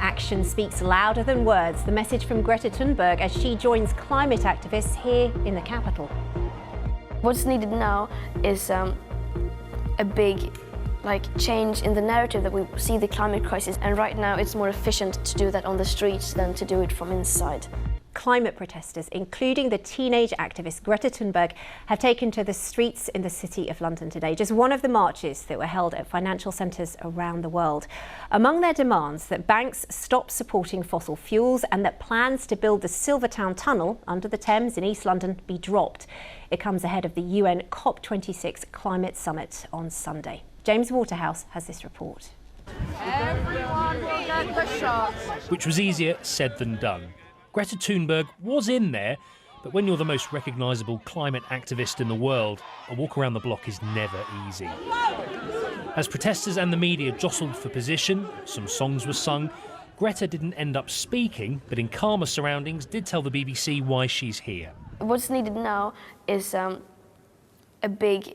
Action speaks louder than words. The message from Greta Thunberg as she joins climate activists here in the capital. What's needed now is a big change in the narrative that we see the climate crisis, and right now it's more efficient to do that on the streets than to do it from inside. Climate protesters, including the teenage activist Greta Thunberg, have taken to the streets in the City of London today, just one of the marches that were held at financial centres around the world. Among their demands that banks stop supporting fossil fuels and that plans to build the Silvertown Tunnel under the Thames in East London be dropped. It comes ahead of the UN COP26 climate summit on Sunday. James Waterhouse has this report. Everyone will get the shot. Which was easier said than done. Greta Thunberg was in there, but when you're the most recognisable climate activist in the world, a walk around the block is never easy. As protesters and the media jostled for position, some songs were sung. Greta didn't end up speaking, but in calmer surroundings did tell the BBC why she's here. What's needed now is a big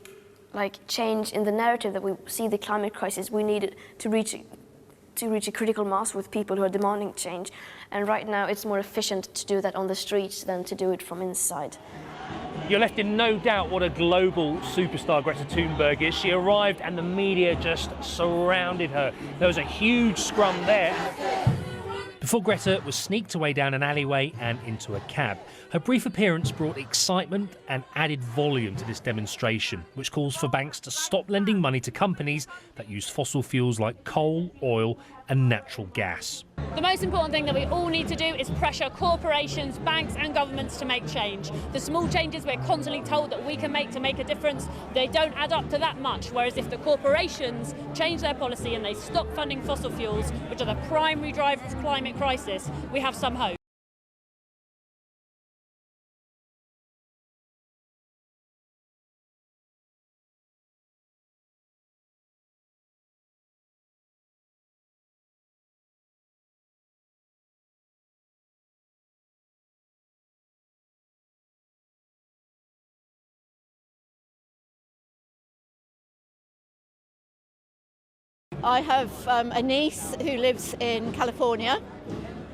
change in the narrative that we see the climate crisis. We need it to reach a critical mass with people who are demanding change. And right now it's more efficient to do that on the streets than to do it from inside. You're left in no doubt what a global superstar Greta Thunberg is. She arrived and the media just surrounded her. There was a huge scrum there. Before Greta was sneaked away down an alleyway and into a cab. Her brief appearance brought excitement and added volume to this demonstration, which calls for banks to stop lending money to companies that use fossil fuels like coal, oil and natural gas. The most important thing that we all need to do is pressure corporations, banks and governments to make change. The small changes we're constantly told that we can make to make a difference, they don't add up to that much, whereas if the corporations change their policy and they stop funding fossil fuels, which are the primary driver of climate crisis, we have some hope. I have a niece who lives in California,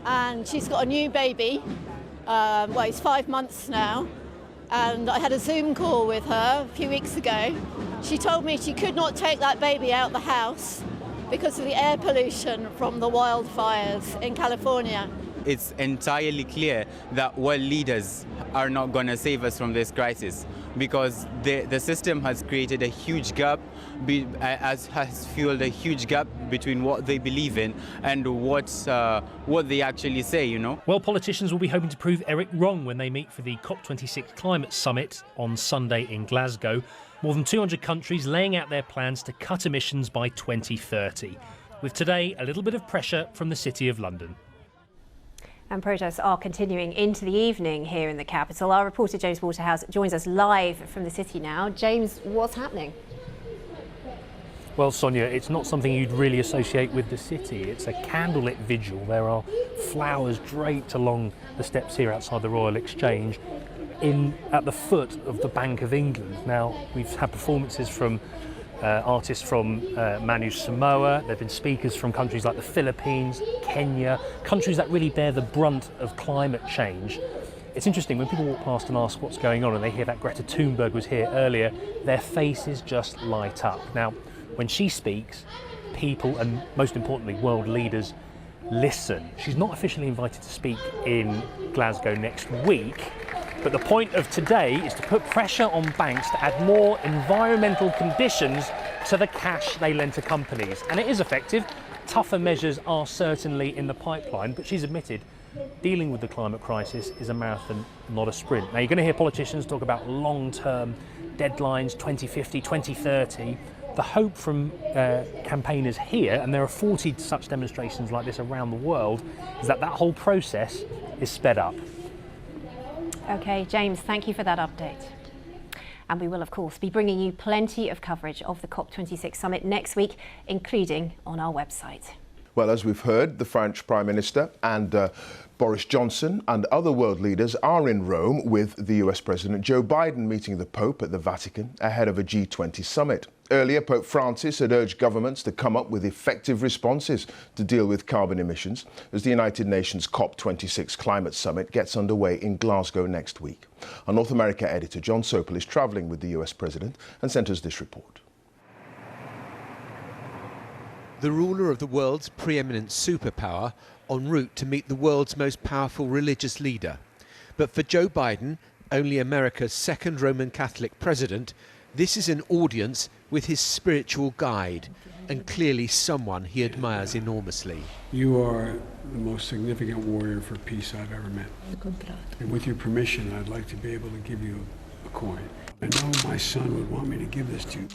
and she's got a new baby. Well, he's 5 months now, and I had a Zoom call with her a few weeks ago. She told me she could not take that baby out the house because of the air pollution from the wildfires in California. It's entirely clear that world leaders are not going to save us from this crisis, because the system has created a huge gap, has fueled a huge gap between what they believe in and what they actually say, you know. Well, politicians will be hoping to prove Eric wrong when they meet for the COP26 climate summit on Sunday in Glasgow. More than 200 countries laying out their plans to cut emissions by 2030. With today, a little bit of pressure from the City of London. And protests are continuing into the evening here in the capital. Our reporter James Waterhouse joins us live from the city now. James, what's happening? Well, Sonia, it's not something you'd really associate with the city. It's a candlelit vigil. There are flowers draped along the steps here outside the Royal Exchange at the foot of the Bank of England. Now, we've had performances from artists from Manu Samoa. There have been speakers from countries like the Philippines, Kenya, countries that really bear the brunt of climate change. It's interesting, when people walk past and ask what's going on and they hear that Greta Thunberg was here earlier, their faces just light up. Now, when she speaks, people, and most importantly, world leaders, listen. She's not officially invited to speak in Glasgow next week, but the point of today is to put pressure on banks to add more environmental conditions to the cash they lend to companies. And it is effective. Tougher measures are certainly in the pipeline, but she's admitted dealing with the climate crisis is a marathon, not a sprint. Now, you're going to hear politicians talk about long-term deadlines, 2050, 2030. The hope from campaigners here, and there are 40 such demonstrations like this around the world, is that whole process is sped up. OK, James, thank you for that update. And we will, of course, be bringing you plenty of coverage of the COP26 summit next week, including on our website. Well, as we've heard, the French Prime Minister and Boris Johnson and other world leaders are in Rome with the US President Joe Biden meeting the Pope at the Vatican ahead of a G20 summit. Earlier, Pope Francis had urged governments to come up with effective responses to deal with carbon emissions as the United Nations COP26 climate summit gets underway in Glasgow next week. Our North America editor John Sopel is travelling with the US President and sent us this report. The ruler of the world's preeminent superpower en route to meet the world's most powerful religious leader. But for Joe Biden, only America's second Roman Catholic president, this is an audience with his spiritual guide and clearly someone he admires enormously. You are the most significant warrior for peace I've ever met. And with your permission, I'd like to be able to give you a coin. I know my son would want me to give this to you.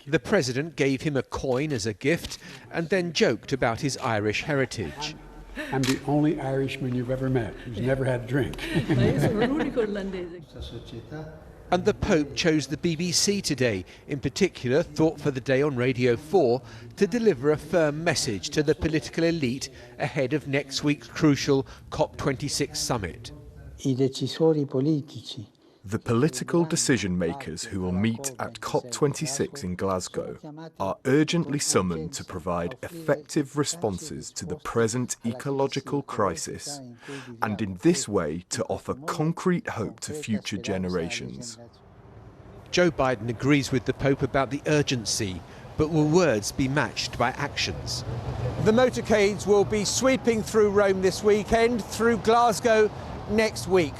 The president gave him a coin as a gift and then joked about his Irish heritage. I'm the only Irishman you've ever met who's never had a drink. And the Pope chose the BBC today, in particular thought for the day on Radio 4, to deliver a firm message to the political elite ahead of next week's crucial COP26 summit. The political decision makers who will meet at COP26 in Glasgow are urgently summoned to provide effective responses to the present ecological crisis and in this way to offer concrete hope to future generations. Joe Biden agrees with the Pope about the urgency, but will words be matched by actions? The motorcades will be sweeping through Rome this weekend, through Glasgow next week.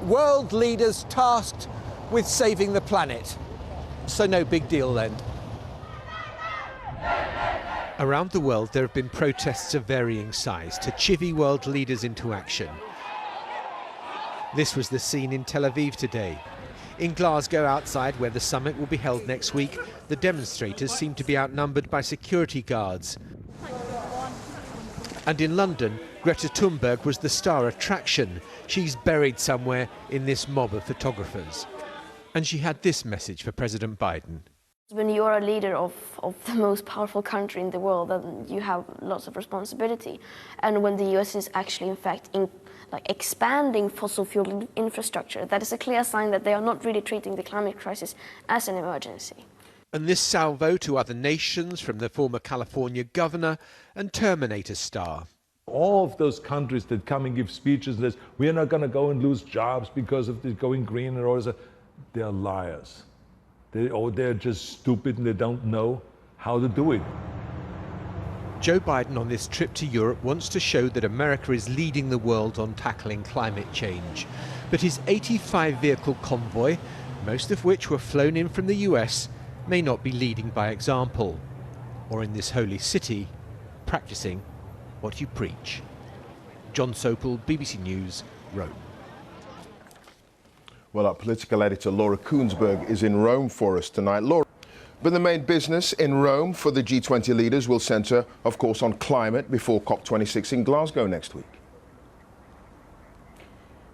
World leaders tasked with saving the planet. So no big deal then. Around the world there have been protests of varying size to chivvy world leaders into action. This was the scene in Tel Aviv today. In Glasgow, outside where the summit will be held next week, the demonstrators seem to be outnumbered by security guards. And in London, Greta Thunberg was the star attraction. She's buried somewhere in this mob of photographers. And she had this message for President Biden. When you are a leader of the most powerful country in the world, then you have lots of responsibility. And when the US is actually, in fact, expanding fossil fuel infrastructure, that is a clear sign that they are not really treating the climate crisis as an emergency. And this salvo to other nations from the former California governor and Terminator star. All of those countries that come and give speeches and say, we are not going to go and lose jobs because of this going green and all this, they're liars. They're just stupid and they don't know how to do it. Joe Biden on this trip to Europe wants to show that America is leading the world on tackling climate change. But his 85-vehicle convoy, most of which were flown in from the US, may not be leading by example, or in this holy city, practicing what you preach. John Sopel, BBC News, Rome. Well, our political editor Laura Kuenssberg is in Rome for us tonight. Laura, but the main business in Rome for the G20 leaders will centre, of course, on climate before COP26 in Glasgow next week.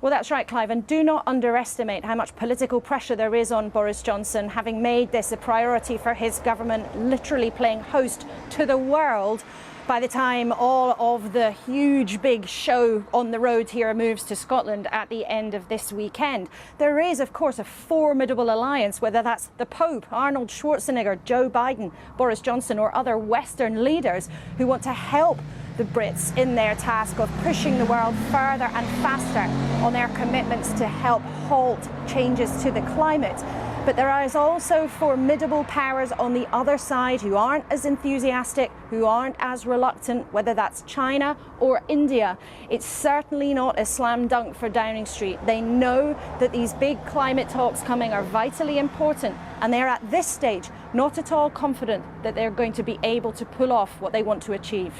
Well, that's right, Clive, and do not underestimate how much political pressure there is on Boris Johnson, having made this a priority for his government, literally playing host to the world by the time all of the huge big show on the road here moves to Scotland at the end of this weekend. There is, of course, a formidable alliance, whether that's the Pope, Arnold Schwarzenegger, Joe Biden, Boris Johnson or other Western leaders who want to help the Brits in their task of pushing the world further and faster on their commitments to help halt changes to the climate. But there is also formidable powers on the other side who aren't as enthusiastic, who aren't as reluctant, whether that's China or India. It's certainly not a slam dunk for Downing Street. They know that these big climate talks coming are vitally important, and they're at this stage not at all confident that they're going to be able to pull off what they want to achieve.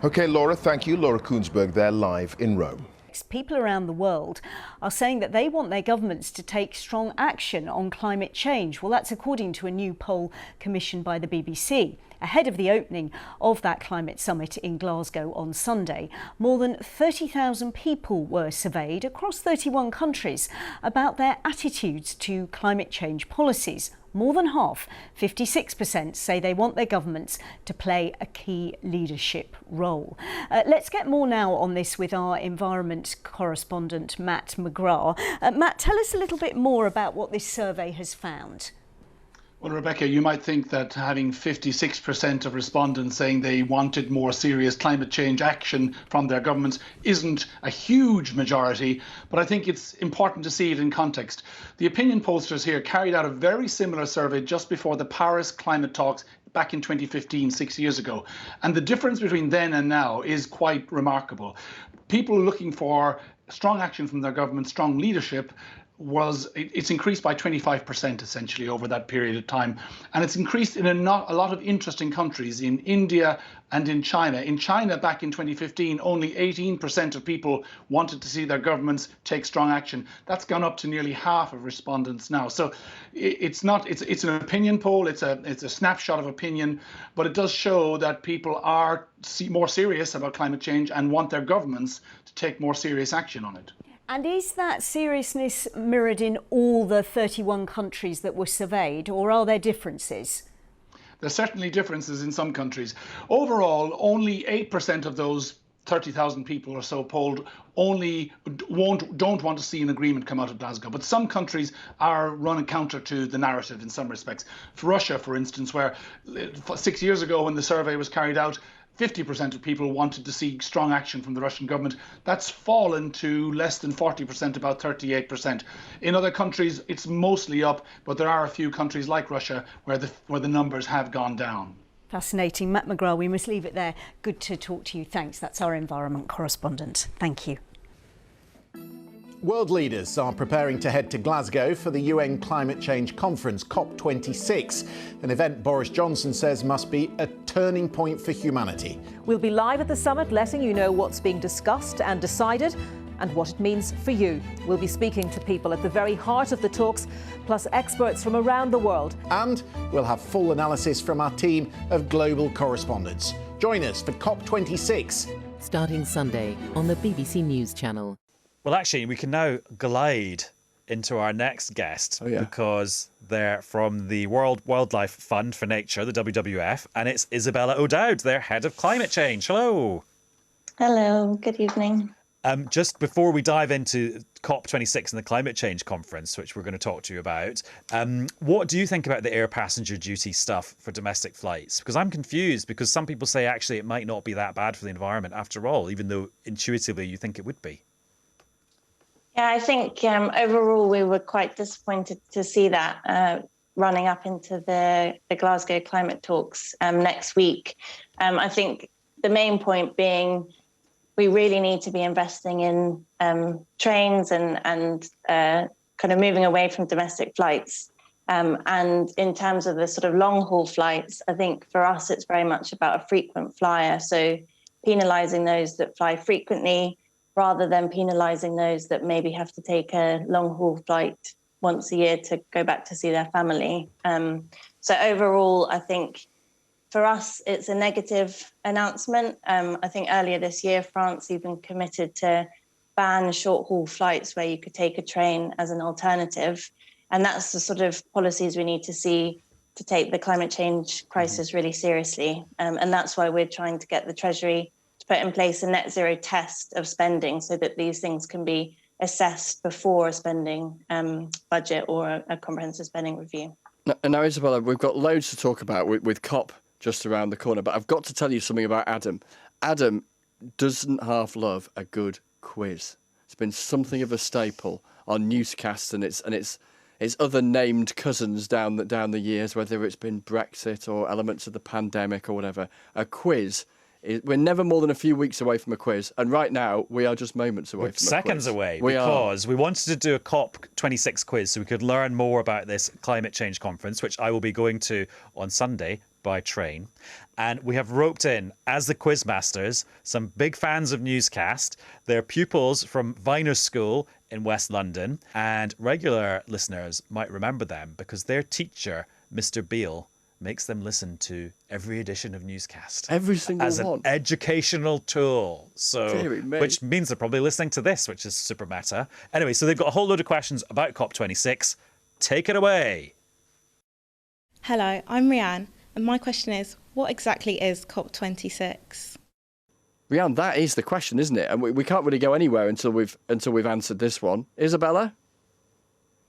OK, Laura, thank you. Laura Kuenssberg there live in Rome. People around the world are saying that they want their governments to take strong action on climate change. Well, that's according to a new poll commissioned by the BBC. Ahead of the opening of that climate summit in Glasgow on Sunday, more than 30,000 people were surveyed across 31 countries about their attitudes to climate change policies. More than half, 56%, say they want their governments to play a key leadership role. Let's get more now on this with our environment correspondent, Matt McGrath. Matt, tell us a little bit more about what this survey has found. Well, Rebecca, you might think that having 56% of respondents saying they wanted more serious climate change action from their governments isn't a huge majority, but I think it's important to see it in context. The opinion pollsters here carried out a very similar survey just before the Paris climate talks back in 2015, 6 years ago. And the difference between then and now is quite remarkable. People looking for strong action from their government, strong leadership, it's increased by 25% essentially over that period of time. And it's increased in a lot of interesting countries, in India and in China. In China, back in 2015, only 18% of people wanted to see their governments take strong action. That's gone up to nearly half of respondents now. So it's an opinion poll, it's a snapshot of opinion, but it does show that people are more serious about climate change and want their governments to take more serious action on it. And is that seriousness mirrored in all the 31 countries that were surveyed, or are there differences? There's certainly differences in some countries. Overall, only 8% of those 30,000 people or so polled don't want to see an agreement come out of Glasgow. But some countries are running counter to the narrative in some respects. For Russia, for instance, where 6 years ago when the survey was carried out, 50% of people wanted to see strong action from the Russian government. That's fallen to less than 40%, about 38%. In other countries, it's mostly up, but there are a few countries like Russia where the numbers have gone down. Fascinating. Matt McGrath, we must leave it there. Good to talk to you. Thanks. That's our environment correspondent. Thank you. World leaders are preparing to head to Glasgow for the UN Climate Change Conference, COP26, an event Boris Johnson says must be a turning point for humanity. We'll be live at the summit, letting you know what's being discussed and decided and what it means for you. We'll be speaking to people at the very heart of the talks, plus experts from around the world. And we'll have full analysis from our team of global correspondents. Join us for COP26. Starting Sunday on the BBC News Channel. Well, actually, we can now glide into our next guest because they're from the World Wildlife Fund for Nature, the WWF, and it's Isabella O'Dowd, their head of climate change. Hello. Hello, good evening. Just before we dive into COP26 and the climate change conference, which we're going to talk to you about, what do you think about the air passenger duty stuff for domestic flights? Because I'm confused, because some people say actually it might not be that bad for the environment after all, even though intuitively you think it would be. Yeah, I think overall we were quite disappointed to see that running up into the Glasgow climate talks next week. I think the main point being we really need to be investing in trains and kind of moving away from domestic flights. And in terms of the sort of long haul flights, I think for us it's very much about a frequent flyer. So penalising those that fly frequently, rather than penalising those that maybe have to take a long-haul flight once a year to go back to see their family. So overall, I think for us, it's a negative announcement. I think earlier this year, France even committed to ban short-haul flights where you could take a train as an alternative. And that's the sort of policies we need to see to take the climate change crisis really seriously. And that's why we're trying to get the Treasury to put in place a net zero test of spending so that these things can be assessed before a spending budget or a comprehensive spending review. Now, Isabella, we've got loads to talk about with COP just around the corner, but I've got to tell you something about Adam. Adam doesn't half love a good quiz. It's been something of a staple on Newscast and its other named cousins down the years, whether it's been Brexit or elements of the pandemic or whatever. A quiz. We're never more than a few weeks away from a quiz, and right now we are just moments away from a quiz. Seconds away, because we wanted to do a COP26 quiz so we could learn more about this climate change conference, which I will be going to on Sunday by train. And we have roped in, as the quiz masters, some big fans of Newscast. They're pupils from Viner School in West London, and regular listeners might remember them because their teacher, Mr. Beale, makes them listen to every edition of Newscast. Every single one. As an educational tool. Which means they're probably listening to this, which is super meta. Anyway, so they've got a whole load of questions about COP26. Take it away. Hello, I'm Rianne, and my question is, what exactly is COP26? Rianne, that is the question, isn't it? And we can't really go anywhere until we've answered this one. Isabella?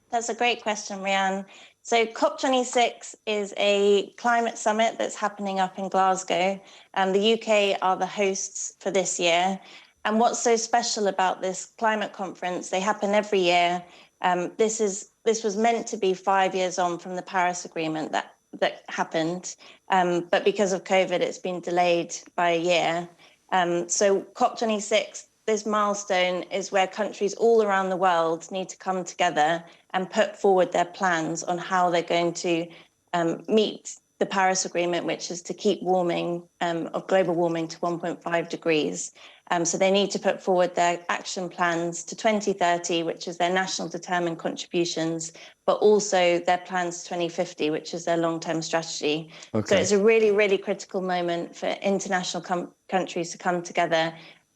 That's a great question, Rianne. So COP26 is a climate summit that's happening up in Glasgow. The UK are the hosts for this year. And what's so special about this climate conference, they happen every year. This was meant to be 5 years on from the Paris Agreement that happened. But because of COVID, it's been delayed by a year. So COP26, this milestone is where countries all around the world need to come together and put forward their plans on how they're going to meet the Paris Agreement, which is to keep warming of global warming to 1.5 degrees. So they need to put forward their action plans to 2030, which is their national determined contributions, but also their plans to 2050, which is their long-term strategy. Okay. So it's a really, really critical moment for international countries to come together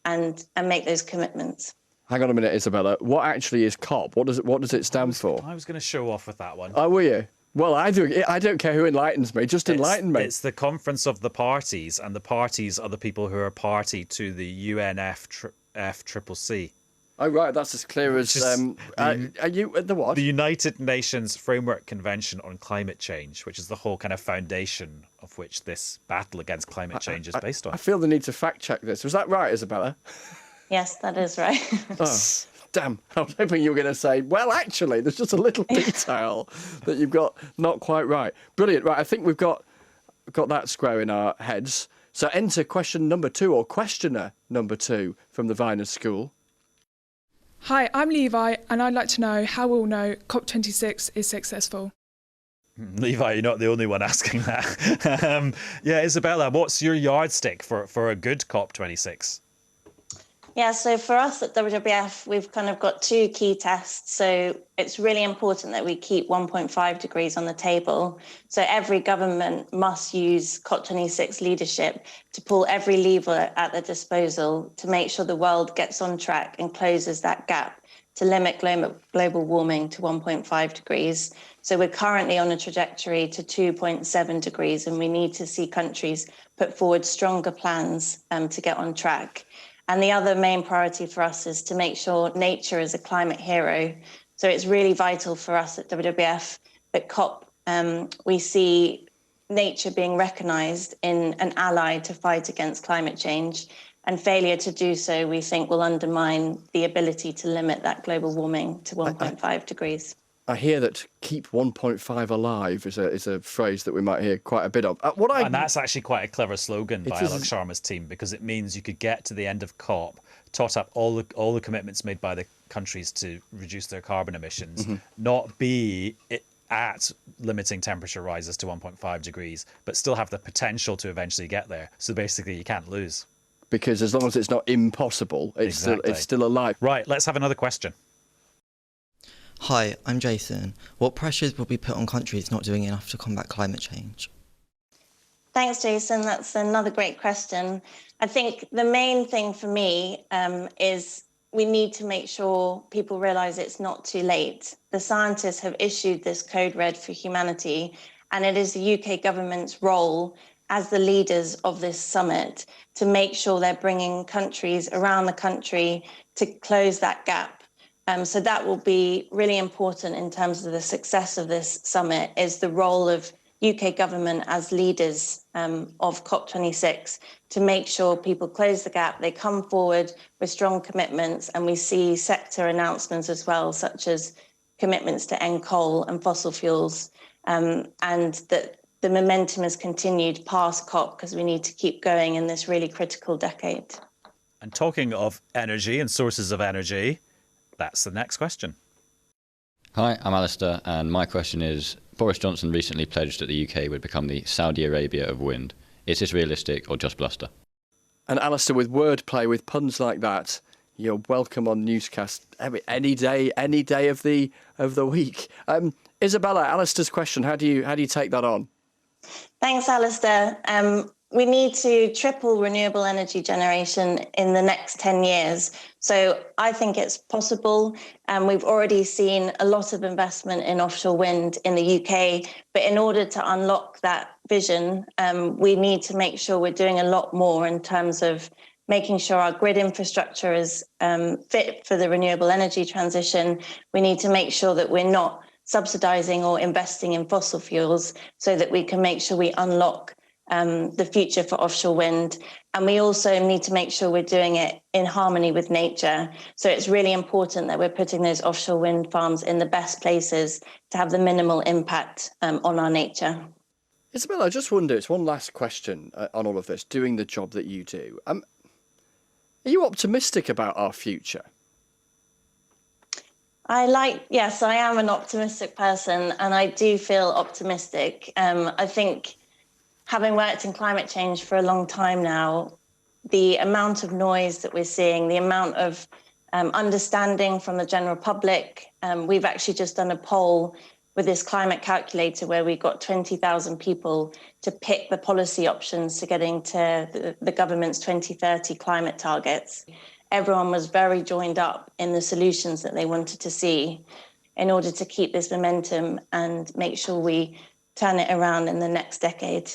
and make those commitments. Hang on a minute, Isabella. What actually is COP? What does it stand for? I was going to show off with that one. Oh, were you? Well, I don't care who enlightens me. Just enlighten me. It's the conference of the parties, and the parties are the people who are party to the UNFCCC. Oh, right. That's as clear as... are you the what? The United Nations Framework Convention on Climate Change, which is the whole kind of foundation of which this battle against climate change is based on. I feel the need to fact check this. Was that right, Isabella? Yes, that is right. Oh, damn. I was hoping you were going to say, well, actually, there's just a little detail that you've got not quite right. Brilliant. Right, I think we've got that square in our heads. So enter question number 2, or questioner number 2 from the Viner School. Hi, I'm Levi, and I'd like to know how we'll know COP26 is successful. Levi, you're not the only one asking that. Yeah, Isabella, what's your yardstick for a good COP26? Yeah, so for us at WWF, we've kind of got 2 key tests. So it's really important that we keep 1.5 degrees on the table. So every government must use COP26 leadership to pull every lever at their disposal to make sure the world gets on track and closes that gap to limit global warming to 1.5 degrees. So we're currently on a trajectory to 2.7 degrees, and we need to see countries put forward stronger plans to get on track. And the other main priority for us is to make sure nature is a climate hero. So it's really vital for us at WWF that COP, we see nature being recognised in an ally to fight against climate change. And failure to do so, we think, will undermine the ability to limit that global warming to 1.5 degrees. I hear that keep 1.5 alive is a phrase that we might hear quite a bit of. And that's actually quite a clever slogan by Alok Sharma's team, because it means you could get to the end of COP, tot up all the commitments made by the countries to reduce their carbon emissions, not be at limiting temperature rises to 1.5 degrees, but still have the potential to eventually get there. So basically you can't lose. Because as long as it's not impossible, it's still alive. Right, let's have another question. Hi, I'm Jason. What pressures will be put on countries not doing enough to combat climate change? Thanks, Jason. That's another great question. I think the main thing for me is we need to make sure people realise it's not too late. The scientists have issued this code red for humanity, and it is the UK government's role as the leaders of this summit to make sure they're bringing countries around the country to close that gap. So that will be really important in terms of the success of this summit, is the role of UK government as leaders of COP26 to make sure people close the gap, they come forward with strong commitments, and we see sector announcements as well, such as commitments to end coal and fossil fuels, and that the momentum has continued past COP because we need to keep going in this really critical decade. And talking of energy and sources of energy, that's the next question. Hi, I'm Alistair, and my question is, Boris Johnson recently pledged that the UK would become the Saudi Arabia of wind. Is this realistic or just bluster? And Alistair, with wordplay, with puns like that, you're welcome on Newscast any day of the week. Isabella, Alistair's question, how do you take that on? Thanks, Alistair. we need to triple renewable energy generation in the next 10 years. So I think it's possible. And we've already seen a lot of investment in offshore wind in the UK. But in order to unlock that vision, we need to make sure we're doing a lot more in terms of making sure our grid infrastructure is fit for the renewable energy transition. We need to make sure that we're not subsidising or investing in fossil fuels so that we can make sure we unlock the future for offshore wind. And we also need to make sure we're doing it in harmony with nature. So it's really important that we're putting those offshore wind farms in the best places to have the minimal impact on our nature. Isabel, I just wonder, it's one last question on all of this, doing the job that you do. Are you optimistic about our future? Yes, I am an optimistic person, and I do feel optimistic. I think, having worked in climate change for a long time now, the amount of noise that we're seeing, the amount of understanding from the general public, we've actually just done a poll with this climate calculator where we got 20,000 people to pick the policy options to getting to the government's 2030 climate targets. Everyone was very joined up in the solutions that they wanted to see in order to keep this momentum and make sure we turn it around in the next decade.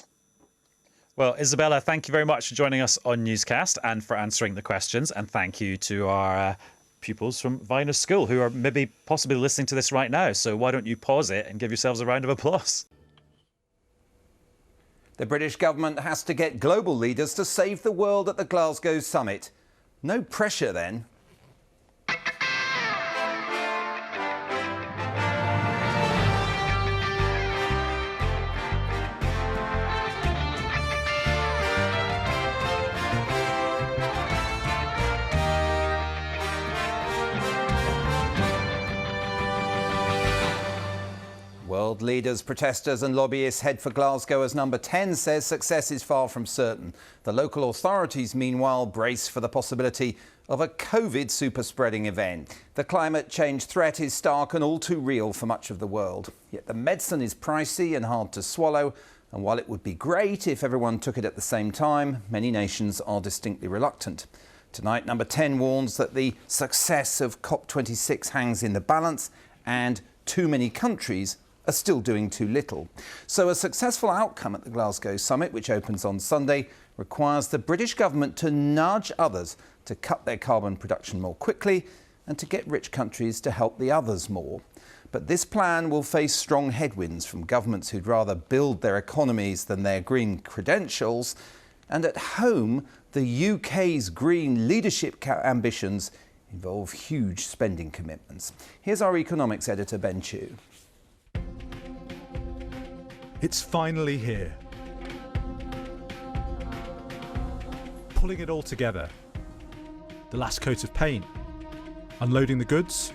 Well, Isabella, thank you very much for joining us on Newscast and for answering the questions. And thank you to our pupils from Viner School who are maybe possibly listening to this right now. So why don't you pause it and give yourselves a round of applause? The British government has to get global leaders to save the world at the Glasgow summit. No pressure then. World leaders, protesters and lobbyists head for Glasgow as number 10 says success is far from certain. The local authorities, meanwhile, brace for the possibility of a COVID super-spreading event. The climate change threat is stark and all too real for much of the world. Yet the medicine is pricey and hard to swallow. And while it would be great if everyone took it at the same time, many nations are distinctly reluctant. Tonight, number 10 warns that the success of COP26 hangs in the balance and too many countries are still doing too little. So a successful outcome at the Glasgow summit, which opens on Sunday, requires the British government to nudge others to cut their carbon production more quickly and to get rich countries to help the others more. But this plan will face strong headwinds from governments who'd rather build their economies than their green credentials. And at home, the UK's green leadership ambitions involve huge spending commitments. Here's our economics editor, Ben Chu. It's finally here. Pulling it all together. The last coat of paint. Unloading the goods.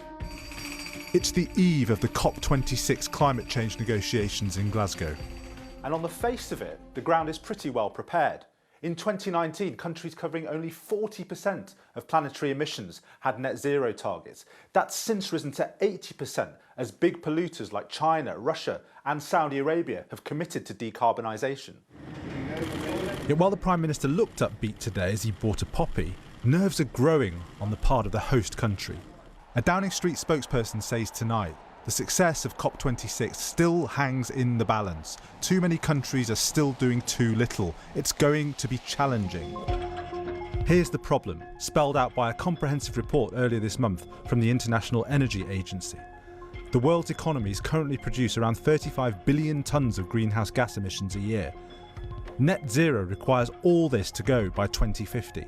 It's the eve of the COP26 climate change negotiations in Glasgow. And on the face of it, the ground is pretty well prepared. In 2019, countries covering only 40% of planetary emissions had net zero targets. That's since risen to 80% as big polluters like China, Russia and Saudi Arabia have committed to decarbonisation. Yet while the Prime Minister looked upbeat today as he bought a poppy, nerves are growing on the part of the host country. A Downing Street spokesperson says tonight the success of COP26 still hangs in the balance. Too many countries are still doing too little. It's going to be challenging. Here's the problem, spelled out by a comprehensive report earlier this month from the International Energy Agency. The world's economies currently produce around 35 billion tonnes of greenhouse gas emissions a year. Net zero requires all this to go by 2050.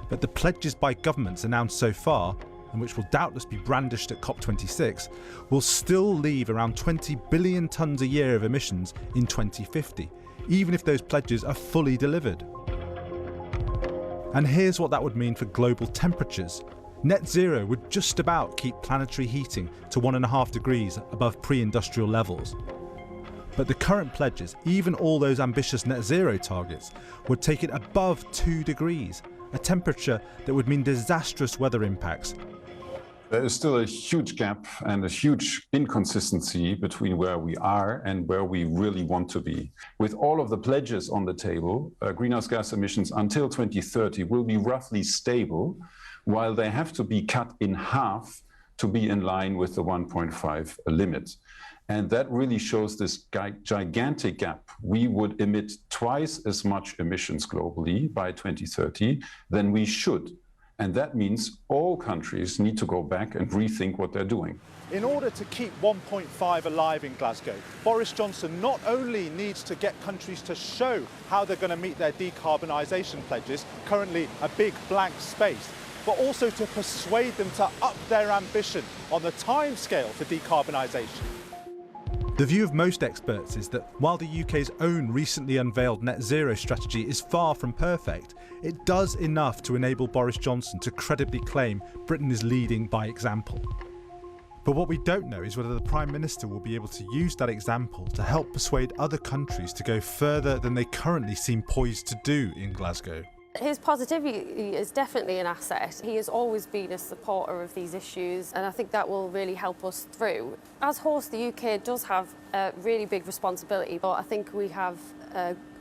But the pledges by governments announced so far, and which will doubtless be brandished at COP26, will still leave around 20 billion tonnes a year of emissions in 2050, even if those pledges are fully delivered. And here's what that would mean for global temperatures. Net zero would just about keep planetary heating to 1.5 degrees above pre-industrial levels. But the current pledges, even all those ambitious net zero targets, would take it above 2 degrees, a temperature that would mean disastrous weather impacts. There is still a huge gap and a huge inconsistency between where we are and where we really want to be. With all of the pledges on the table, greenhouse gas emissions until 2030 will be roughly stable, while they have to be cut in half to be in line with the 1.5 limit. And that really shows this gigantic gap. We would emit twice as much emissions globally by 2030 than we should. And that means all countries need to go back and rethink what they're doing. In order to keep 1.5 alive in Glasgow, Boris Johnson not only needs to get countries to show how they're going to meet their decarbonisation pledges, currently a big blank space, but also to persuade them to up their ambition on the timescale for decarbonisation. The view of most experts is that while the UK's own recently unveiled net zero strategy is far from perfect, it does enough to enable Boris Johnson to credibly claim Britain is leading by example. But what we don't know is whether the Prime Minister will be able to use that example to help persuade other countries to go further than they currently seem poised to do in Glasgow. His positivity is definitely an asset. He has always been a supporter of these issues, and I think that will really help us through. As host, the UK does have a really big responsibility, but I think we have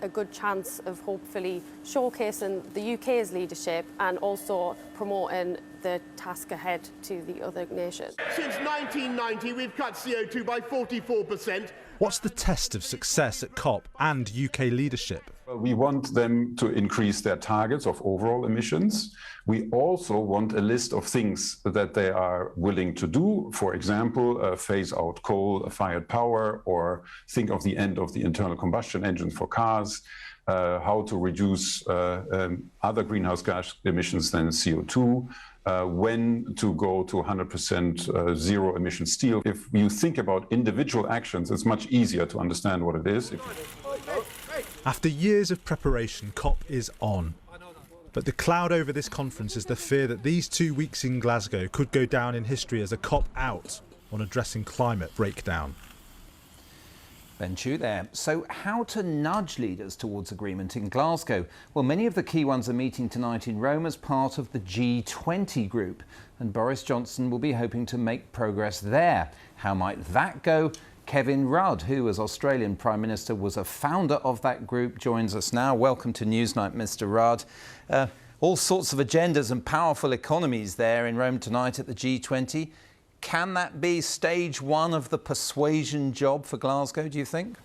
a good chance of hopefully showcasing the UK's leadership and also promoting the task ahead to the other nations. Since 1990, we've cut CO2 by 44%. What's the test of success at COP and UK leadership? Well, we want them to increase their targets of overall emissions. We also want a list of things that they are willing to do. For example, phase out coal-fired power, or think of the end of the internal combustion engines for cars, how to reduce other greenhouse gas emissions than CO2, when to go to 100% zero emission steel. If you think about individual actions, it's much easier to understand what it is. After years of preparation, COP is on. But the cloud over this conference is the fear that these 2 weeks in Glasgow could go down in history as a COP out on addressing climate breakdown. Ben Chu there. So how to nudge leaders towards agreement in Glasgow? Well, many of the key ones are meeting tonight in Rome as part of the G20 group, and Boris Johnson will be hoping to make progress there. How might that go? Kevin Rudd, who as Australian Prime Minister was a founder of that group, joins us now. Welcome to Newsnight, Mr. Rudd. All sorts of agendas and powerful economies there in Rome tonight at the G20. Can that be stage one of the persuasion job for Glasgow, do you think?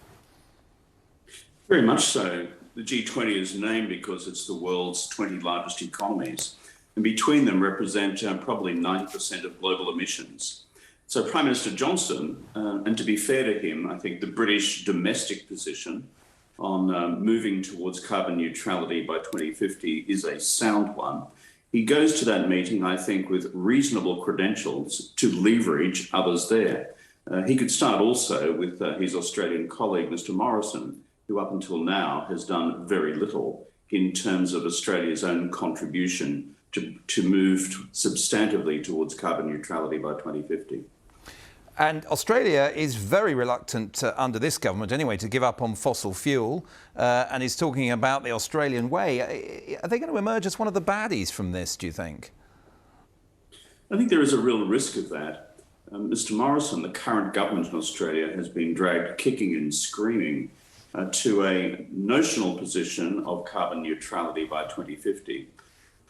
Very much so. The G20 is named because it's the world's 20 largest economies, and between them represent probably 90% of global emissions. So Prime Minister Johnson, and to be fair to him, I think the British domestic position on moving towards carbon neutrality by 2050 is a sound one. He goes to that meeting, I think, with reasonable credentials to leverage others there. He could start also with his Australian colleague, Mr. Morrison, who up until now has done very little in terms of Australia's own contribution to move substantively towards carbon neutrality by 2050. And Australia is very reluctant, under this government anyway, to give up on fossil fuel and is talking about the Australian way. Are they going to emerge as one of the baddies from this, do you think? I think there is a real risk of that. Mr. Morrison, the current government in Australia, has been dragged kicking and screaming to a notional position of carbon neutrality by 2050.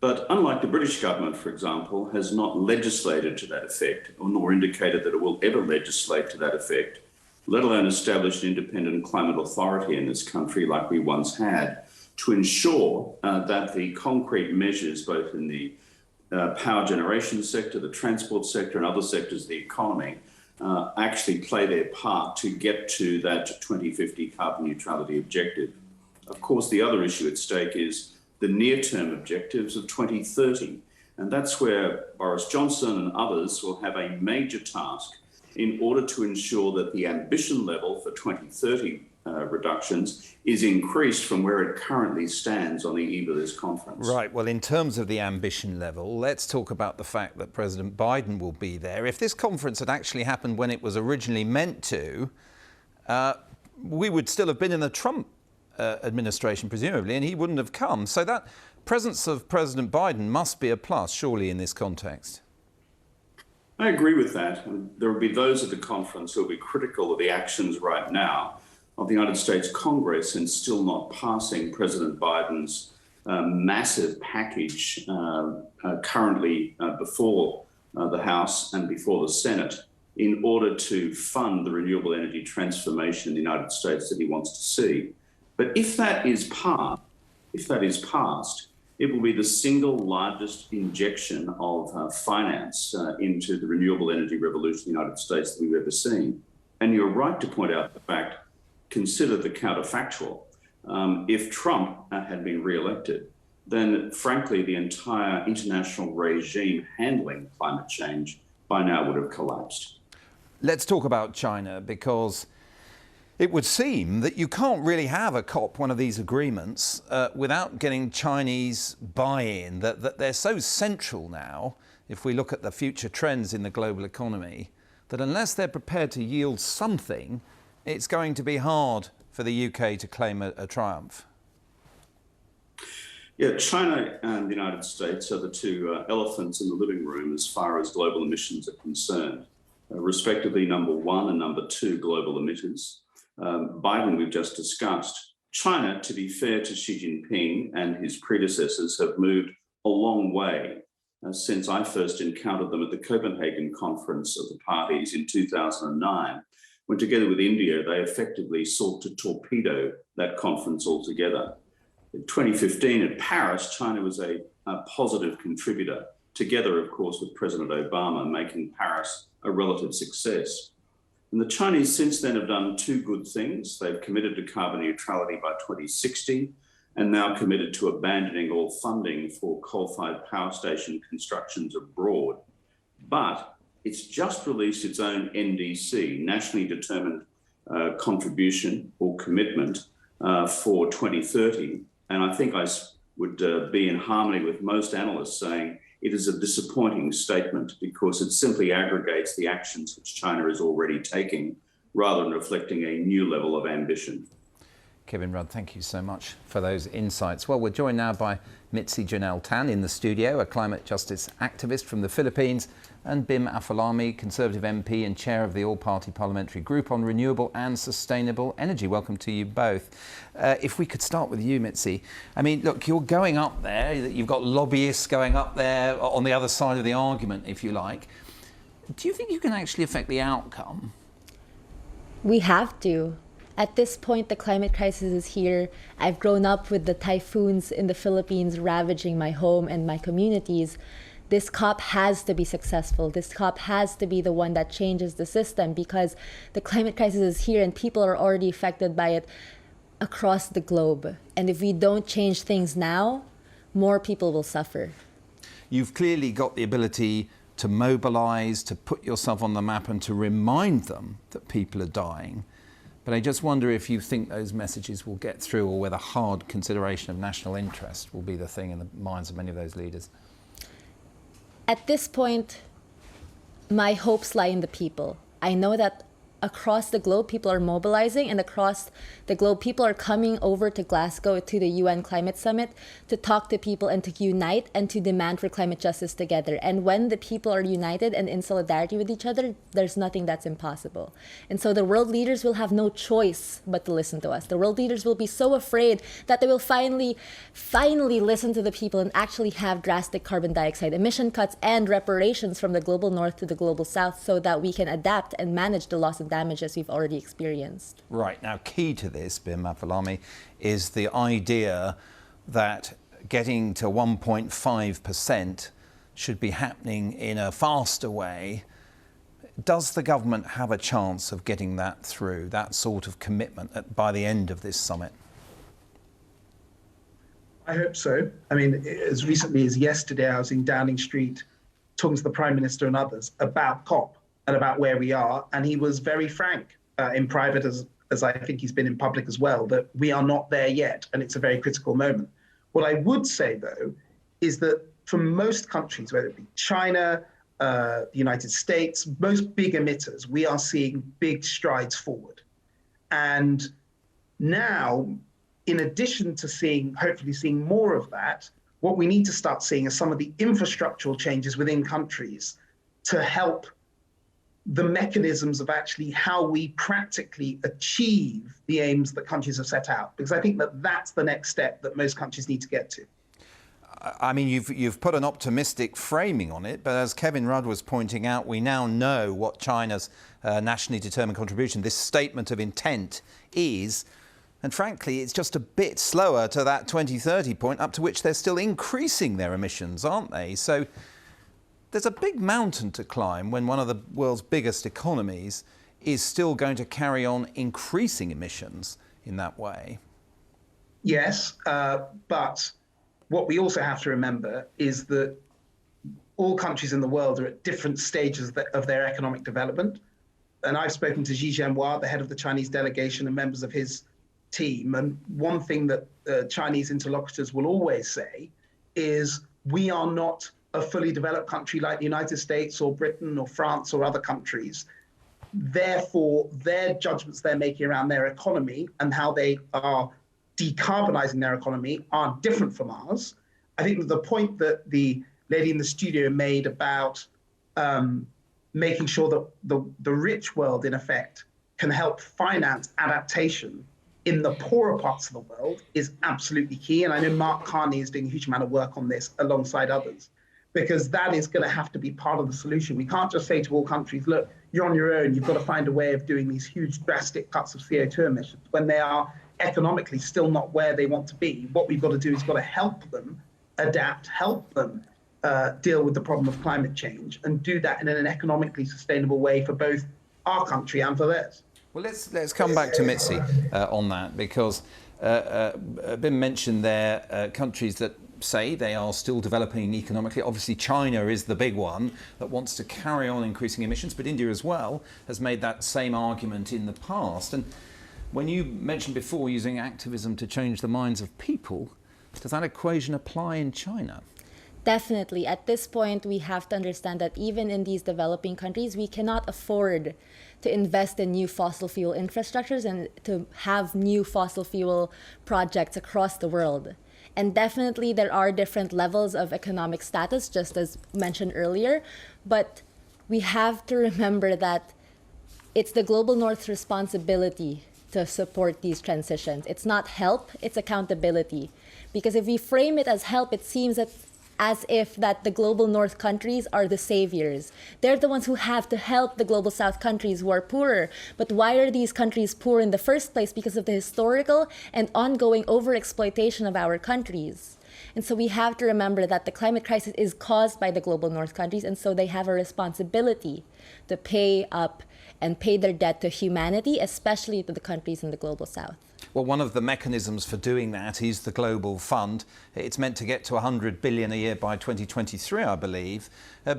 But unlike the British government, for example, has not legislated to that effect, nor indicated that it will ever legislate to that effect, let alone establish an independent climate authority in this country like we once had, to ensure that the concrete measures, both in the power generation sector, the transport sector, and other sectors of the economy, actually play their part to get to that 2050 carbon neutrality objective. Of course, the other issue at stake is the near-term objectives of 2030. And that's where Boris Johnson and others will have a major task in order to ensure that the ambition level for 2030 reductions is increased from where it currently stands on the eve of this conference. Right, well, in terms of the ambition level, let's talk about the fact that President Biden will be there. If this conference had actually happened when it was originally meant to, we would still have been in the Trump administration, presumably, and he wouldn't have come. So that presence of President Biden must be a plus, surely, in this context. I agree with that. There will be those at the conference who will be critical of the actions right now of the United States Congress in still not passing President Biden's massive package currently before the House and before the Senate in order to fund the renewable energy transformation in the United States that he wants to see. But if that is passed, it will be the single largest injection of finance into the renewable energy revolution in the United States that we've ever seen. And you're right to point out the fact, consider the counterfactual. If Trump had been re-elected, then frankly, the entire international regime handling climate change by now would have collapsed. Let's talk about China, because it would seem that you can't really have a COP, one of these agreements, without getting Chinese buy-in, that they're so central now, if we look at the future trends in the global economy, that unless they're prepared to yield something, it's going to be hard for the UK to claim a triumph. Yeah, China and the United States are the two elephants in the living room as far as global emissions are concerned, respectively number 1 and number 2 global emitters. Biden, we've just discussed. China, to be fair to Xi Jinping and his predecessors, have moved a long way since I first encountered them at the Copenhagen conference of the parties in 2009, when together with India, they effectively sought to torpedo that conference altogether. In 2015 at Paris, China was a positive contributor, together, of course, with President Obama, making Paris a relative success. And the Chinese since then have done 2 good things. They've committed to carbon neutrality by 2060 and now committed to abandoning all funding for coal-fired power station constructions abroad. But it's just released its own NDC, Nationally Determined Contribution or Commitment for 2030. And I think I would be in harmony with most analysts saying it is a disappointing statement because it simply aggregates the actions which China is already taking rather than reflecting a new level of ambition. Kevin Rudd, thank you so much for those insights. Well, we're joined now by Mitzi Janelle Tan in the studio, a climate justice activist from the Philippines, and Bim Afolami, Conservative MP and chair of the All-Party Parliamentary Group on Renewable and Sustainable Energy. Welcome to you both. If we could start with you, Mitzi. I mean, look, you're going up there. You've got lobbyists going up there on the other side of the argument, if you like. Do you think you can actually affect the outcome? We have to. At this point, the climate crisis is here. I've grown up with the typhoons in the Philippines ravaging my home and my communities. This COP has to be successful. This COP has to be the one that changes the system because the climate crisis is here and people are already affected by it across the globe. And if we don't change things now, more people will suffer. You've clearly got the ability to mobilise, to put yourself on the map and to remind them that people are dying. But I just wonder if you think those messages will get through or whether hard consideration of national interest will be the thing in the minds of many of those leaders. At this point, my hopes lie in the people. I know that across the globe, people are mobilizing, and across the globe, people are coming over to Glasgow to the UN Climate Summit to talk to people and to unite and to demand for climate justice together. And when the people are united and in solidarity with each other, there's nothing that's impossible. And so the world leaders will have no choice but to listen to us. The world leaders will be so afraid that they will finally listen to the people and actually have drastic carbon dioxide emission cuts and reparations from the global north to the global south so that we can adapt and manage the loss and damages we've already experienced. Right. Now, key to this, Bim Afolami, is the idea that getting to 1.5% should be happening in a faster way. Does the government have a chance of getting that through, that sort of commitment by the end of this summit? I hope so. I mean, as recently as yesterday, I was in Downing Street talking to the Prime Minister and others about COP and about where we are. And he was very frank in private, as I think he's been in public as well, that we are not there yet. And it's a very critical moment. What I would say, though, is that for most countries, whether it be China, the United States, most big emitters, we are seeing big strides forward. And now, in addition to hopefully seeing more of that, what we need to start seeing are some of the infrastructural changes within countries to help the mechanisms of actually how we practically achieve the aims that countries have set out. Because I think that that's the next step that most countries need to get to. I mean, you've put an optimistic framing on it, but as Kevin Rudd was pointing out, we now know what China's nationally determined contribution, this statement of intent, is. And frankly, it's just a bit slower to that 2030 point, up to which they're still increasing their emissions, aren't they? So there's a big mountain to climb when one of the world's biggest economies is still going to carry on increasing emissions in that way. Yes, but what we also have to remember is that all countries in the world are at different stages of their economic development. And I've spoken to Xi Jinping, the head of the Chinese delegation, and members of his team. And one thing that Chinese interlocutors will always say is, we are not a fully developed country like the United States or Britain or France or other countries. Therefore, their judgments they're making around their economy and how they are decarbonizing their economy are different from ours. I think the point that the lady in the studio made about making sure that the rich world, in effect, can help finance adaptation in the poorer parts of the world is absolutely key. And I know Mark Carney is doing a huge amount of work on this alongside others, because that is going to have to be part of the solution. We can't just say to all countries, look, you're on your own, you've got to find a way of doing these huge drastic cuts of CO2 emissions when they are economically still not where they want to be. What we've got to do is got to help them adapt, help them deal with the problem of climate change, and do that in an economically sustainable way for both our country and for theirs. Well, let's come back to Mitzi on that, because been mentioned there countries that say they are still developing economically. Obviously, China is the big one that wants to carry on increasing emissions, but India as well has made that same argument in the past. And when you mentioned before using activism to change the minds of people, does that equation apply in China? Definitely. At this point, we have to understand that even in these developing countries, we cannot afford to invest in new fossil fuel infrastructures and to have new fossil fuel projects across the world. And definitely there are different levels of economic status, just as mentioned earlier, but we have to remember that it's the Global North's responsibility to support these transitions. It's not help, it's accountability. Because if we frame it as help, it seems that as if that the Global North countries are the saviors. They're the ones who have to help the Global South countries who are poorer. But why are these countries poor in the first place? Because of the historical and ongoing overexploitation of our countries. And so we have to remember that the climate crisis is caused by the Global North countries, and so they have a responsibility to pay up and pay their debt to humanity, especially to the countries in the Global South. Well, one of the mechanisms for doing that is the Global Fund. It's meant to get to 100 billion a year by 2023, I believe.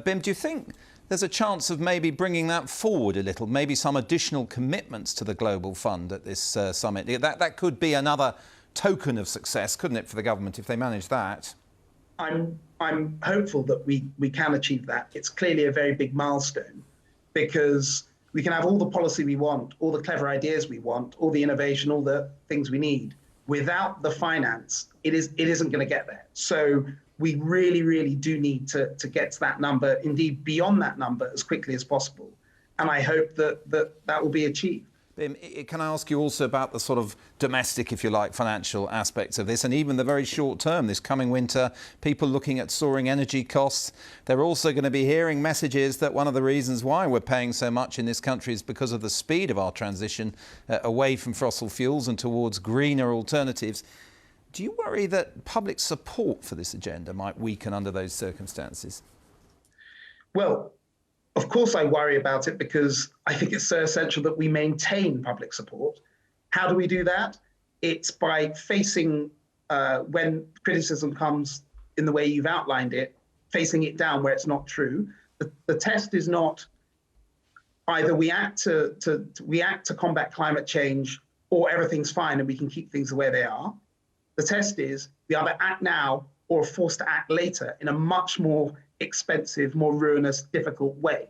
Bim, do you think there's a chance of maybe bringing that forward a little, maybe some additional commitments to the Global Fund at this summit? That could be another token of success, couldn't it, for the government if they manage that? I'm hopeful that we can achieve that. It's clearly a very big milestone, because we can have all the policy we want, all the clever ideas we want, all the innovation, all the things we need. Without the finance, it isn't going to get there. So we really, really do need to get to that number, indeed beyond that number, as quickly as possible. And I hope that will be achieved. Bim, can I ask you also about the sort of domestic, if you like, financial aspects of this, and even the very short term, this coming winter, people looking at soaring energy costs. They're also going to be hearing messages that one of the reasons why we're paying so much in this country is because of the speed of our transition away from fossil fuels and towards greener alternatives. Do you worry that public support for this agenda might weaken under those circumstances? Well, of course I worry about it, because I think it's so essential that we maintain public support. How do we do that? It's by facing, when criticism comes in the way you've outlined it, facing it down where it's not true. The test is not either we act to combat climate change, or everything's fine and we can keep things the way they are. The test is we either act now or are forced to act later in a much more expensive, more ruinous, difficult way.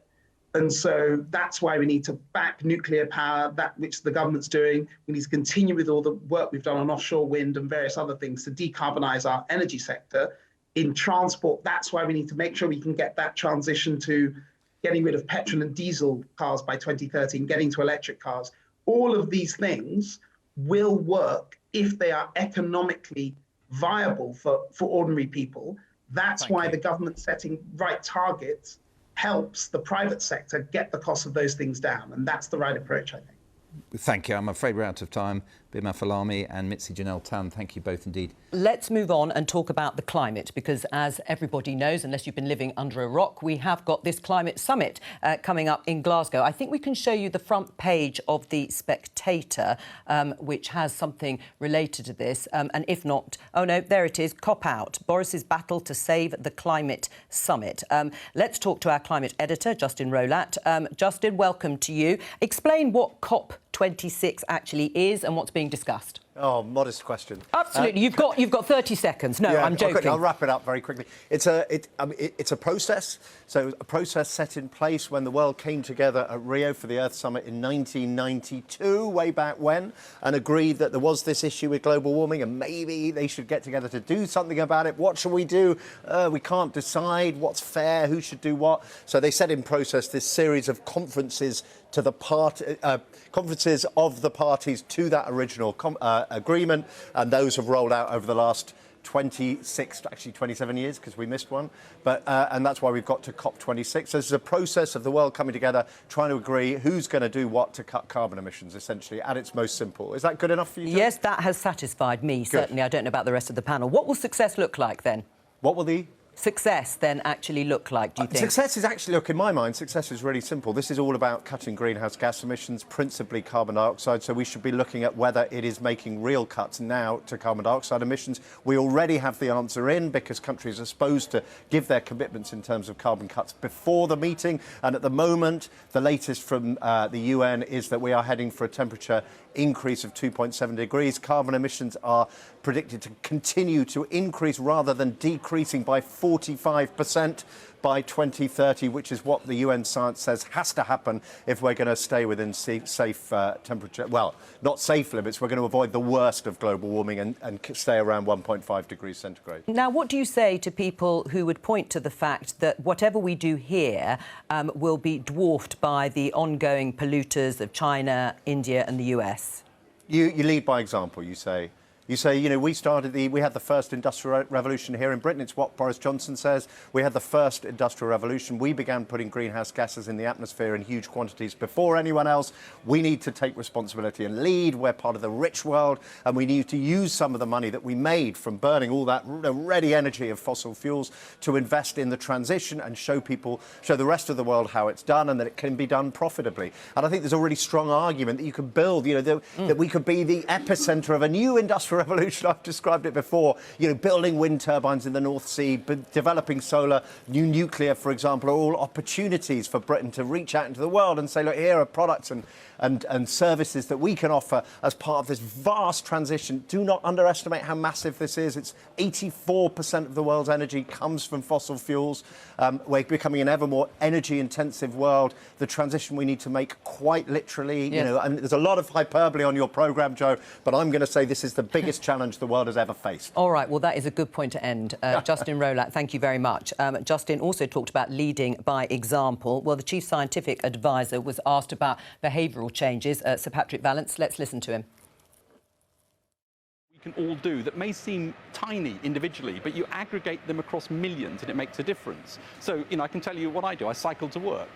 And so that's why we need to back nuclear power, that which the government's doing. We need to continue with all the work we've done on offshore wind and various other things to decarbonize our energy sector. In transport, that's why we need to make sure we can get that transition to getting rid of petrol and diesel cars by 2030 and getting to electric cars. All of these things will work if they are economically viable for ordinary people. That's why the government setting right targets helps the private sector get the cost of those things down. And that's the right approach, I think. Thank you. I'm afraid we're out of time. Bim Afalami and Mitzi Janelle Tan, thank you both indeed. Let's move on and talk about the climate, because as everybody knows, unless you've been living under a rock, we have got this climate summit coming up in Glasgow. I think we can show you the front page of The Spectator, which has something related to this. And if not, oh no, there it is, COP out, Boris's battle to save the climate summit. Let's talk to our climate editor, Justin Rolat. Justin, welcome to you. Explain what COP26 actually is and what's being discussed. Oh, modest question. Absolutely. You've got 30 seconds. No, yeah, I'm joking. Okay, I'll wrap it up very quickly. It's a process. So a process set in place when the world came together at Rio for the Earth Summit in 1992, way back when, and agreed that there was this issue with global warming and maybe they should get together to do something about it. What shall we do? We can't decide what's fair, who should do what. So they set in process this series of conferences to the conferences of the parties to that original agreement, and those have rolled out over the last 27 years, because we missed one. But and that's why we've got to COP26. So this is a process of the world coming together, trying to agree who's going to do what to cut carbon emissions, essentially, at its most simple. Is that good enough for you, John? Yes, that has satisfied me, certainly. I don't know about the rest of the panel. What will success look like, then? What will the success then actually look like, do you think? Success is actually, look, in my mind, success is really simple. This is all about cutting greenhouse gas emissions, principally carbon dioxide, so we should be looking at whether it is making real cuts now to carbon dioxide emissions. We already have the answer in, because countries are supposed to give their commitments in terms of carbon cuts before the meeting, and at the moment, the latest from the UN is that we are heading for a temperature increase of 2.7 degrees. Carbon emissions are predicted to continue to increase rather than decreasing by 45% by 2030, which is what the UN science says has to happen if we're going to stay within safe temperature. Well, not safe limits. We're going to avoid the worst of global warming and stay around 1.5 degrees centigrade. Now, what do you say to people who would point to the fact that whatever we do here will be dwarfed by the ongoing polluters of China, India and the US? You lead by example, you say. You say, you know, we had the first industrial revolution here in Britain. It's what Boris Johnson says. We had the first industrial revolution. We began putting greenhouse gases in the atmosphere in huge quantities before anyone else. We need to take responsibility and lead. We're part of the rich world, and we need to use some of the money that we made from burning all that ready energy of fossil fuels to invest in the transition and show the rest of the world how it's done and that it can be done profitably. And I think there's a really strong argument that you can build, you know, that we could be the epicenter of a new industrial revolution. I've described it before, you know, building wind turbines in the North Sea, developing solar, new nuclear, for example, are all opportunities for Britain to reach out into the world and say, look, here are products and services that we can offer as part of this vast transition. Do not underestimate how massive this is. It's 84% of the world's energy comes from fossil fuels. We're becoming an ever more energy-intensive world. The transition we need to make quite literally, you know, and there's a lot of hyperbole on your programme, Joe, but I'm going to say this is the biggest challenge the world has ever faced. All right, well, that is a good point to end. Justin Rolat, thank you very much. Justin also talked about leading by example. Well, the Chief Scientific Advisor was asked about behavioural changes. Sir Patrick Vallance, let's listen to him. We can all do that may seem tiny individually, but you aggregate them across millions and it makes a difference. So, you know, I can tell you what I do. I cycle to work.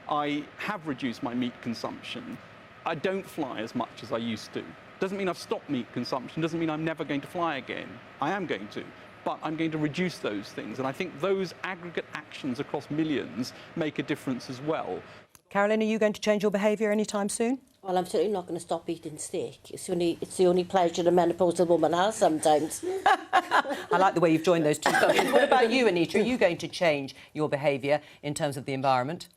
I have reduced my meat consumption. I don't fly as much as I used to. Doesn't mean I've stopped meat consumption, doesn't mean I'm never going to fly again. I am going to, but I'm going to reduce those things. And I think those aggregate actions across millions make a difference as well. Carolyn, are you going to change your behaviour anytime soon? Well, I'm certainly not going to stop eating steak. It's the only pleasure a menopausal woman has sometimes. I like the way you've joined those two subjects. What about you, Anita? Are you going to change your behaviour in terms of the environment?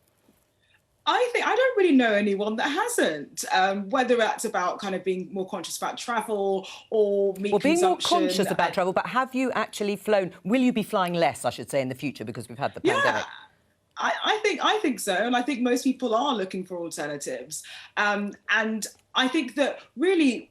I don't really know anyone that hasn't, whether that's about kind of being more conscious about travel or meat consumption. Well, being more conscious about travel, but have you actually flown? Will you be flying less, I should say, in the future because we've had the pandemic? I think so, and I think most people are looking for alternatives. And I think that really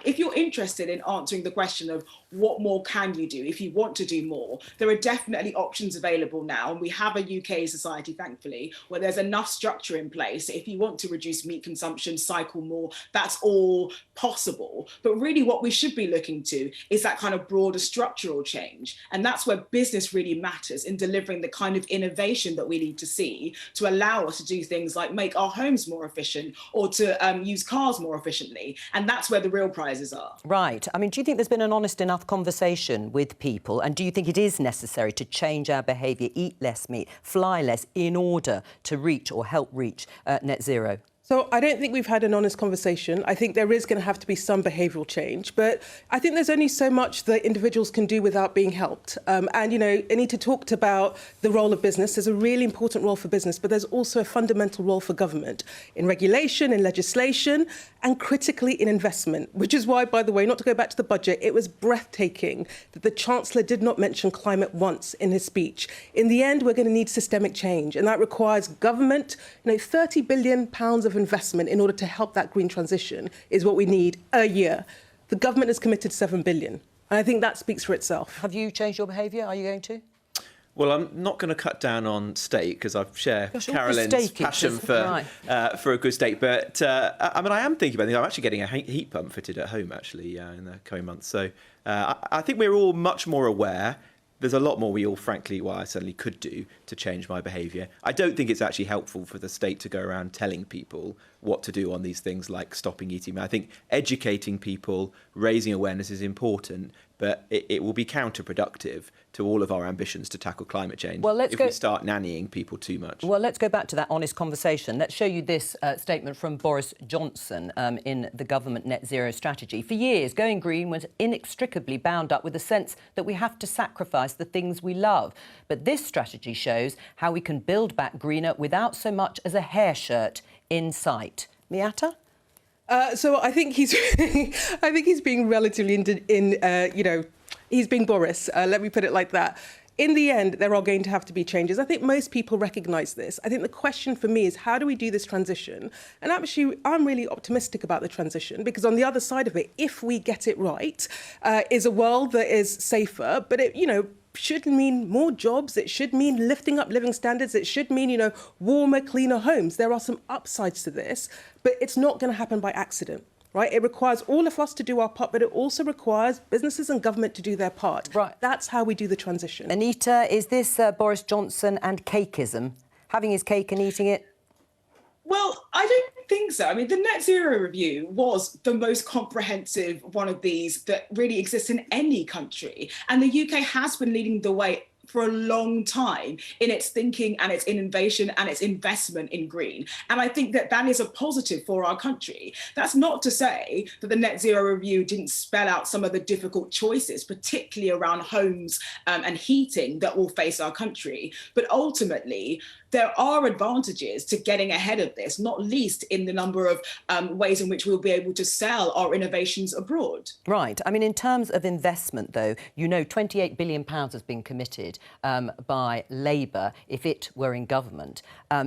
if you're interested in answering the question of what more can you do, if you want to do more, there are definitely options available now. And we have a UK society, thankfully, where there's enough structure in place. If you want to reduce meat consumption, cycle more, that's all possible. But really what we should be looking to is that kind of broader structural change. And that's where business really matters in delivering the kind of innovation that we need to see to allow us to do things like make our homes more efficient or to use cars more efficiently. And that's where the real prizes are. Right. I mean, do you think there's been an honest enough conversation with people? And do you think it is necessary to change our behaviour, eat less meat, fly less in order to reach or help reach net zero? So I don't think we've had an honest conversation. I think there is going to have to be some behavioural change, but I think there's only so much that individuals can do without being helped. And, you know, Anita talked about the role of business. There's a really important role for business, but there's also a fundamental role for government in regulation, in legislation, and critically in investment, which is why, by the way, not to go back to the budget, it was breathtaking that the Chancellor did not mention climate once in his speech. In the end, we're going to need systemic change, and that requires government, you know, £30 billion of investment in order to help that green transition is what we need a year. The government has committed £7 billion, and I think that speaks for itself. Have you changed your behaviour? Are you going to? Well, I'm not going to cut down on steak because I share Carolyn's passion for a good steak. But I mean, I am thinking about it. I'm actually getting a heat pump fitted at home actually in the coming months. So I think we're all much more aware. There's a lot more we all, frankly, I certainly could do to change my behaviour. I don't think it's actually helpful for the state to go around telling people what to do on these things like stopping eating. I think educating people, raising awareness is important, but it will be counterproductive to all of our ambitions to tackle climate change if we start nannying people too much. Well, let's go back to that honest conversation. Let's show you this statement from Boris Johnson in the government net zero strategy. For years, going green was inextricably bound up with the sense that we have to sacrifice the things we love. But this strategy shows how we can build back greener without so much as a hair shirt in sight. Miata? So I think he's being relatively he's being Boris. Let me put it like that. In the end, there are going to have to be changes. I think most people recognise this. I think the question for me is how do we do this transition? And actually, I'm really optimistic about the transition because on the other side of it, if we get it right, is a world that is safer, but it, should mean more jobs. It should mean lifting up living standards. It should mean, warmer, cleaner homes. There are some upsides to this, but it's not going to happen by accident. Right? It requires all of us to do our part, but it also requires businesses and government to do their part. Right. That's how we do the transition. Anita, is this Boris Johnson and cakeism? Having his cake and eating it? Well, I don't think so. I mean, the Net Zero Review was the most comprehensive one of these that really exists in any country. And the UK has been leading the way for a long time in its thinking and its innovation and its investment in green. And I think that that is a positive for our country. That's not to say that the Net Zero Review didn't spell out some of the difficult choices, particularly around homes and heating that will face our country. But ultimately, there are advantages to getting ahead of this, not least in the number of ways in which we'll be able to sell our innovations abroad. Right. I mean, in terms of investment, though, £28 billion has been committed by Labour if it were in government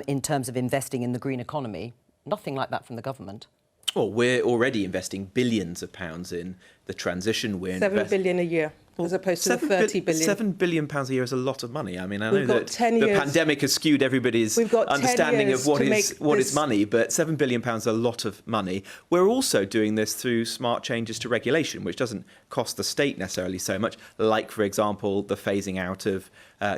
in terms of investing in the green economy. Nothing like that from the government. Well, we're already investing billions of pounds in the transition. We're $7 billion a year. As opposed to the 30 billion. £7 billion a year is a lot of money. I mean, I know that the pandemic has skewed everybody's understanding of what is money, but £7 billion is a lot of money. We're also doing this through smart changes to regulation, which doesn't cost the state necessarily so much, like, for example, the phasing out of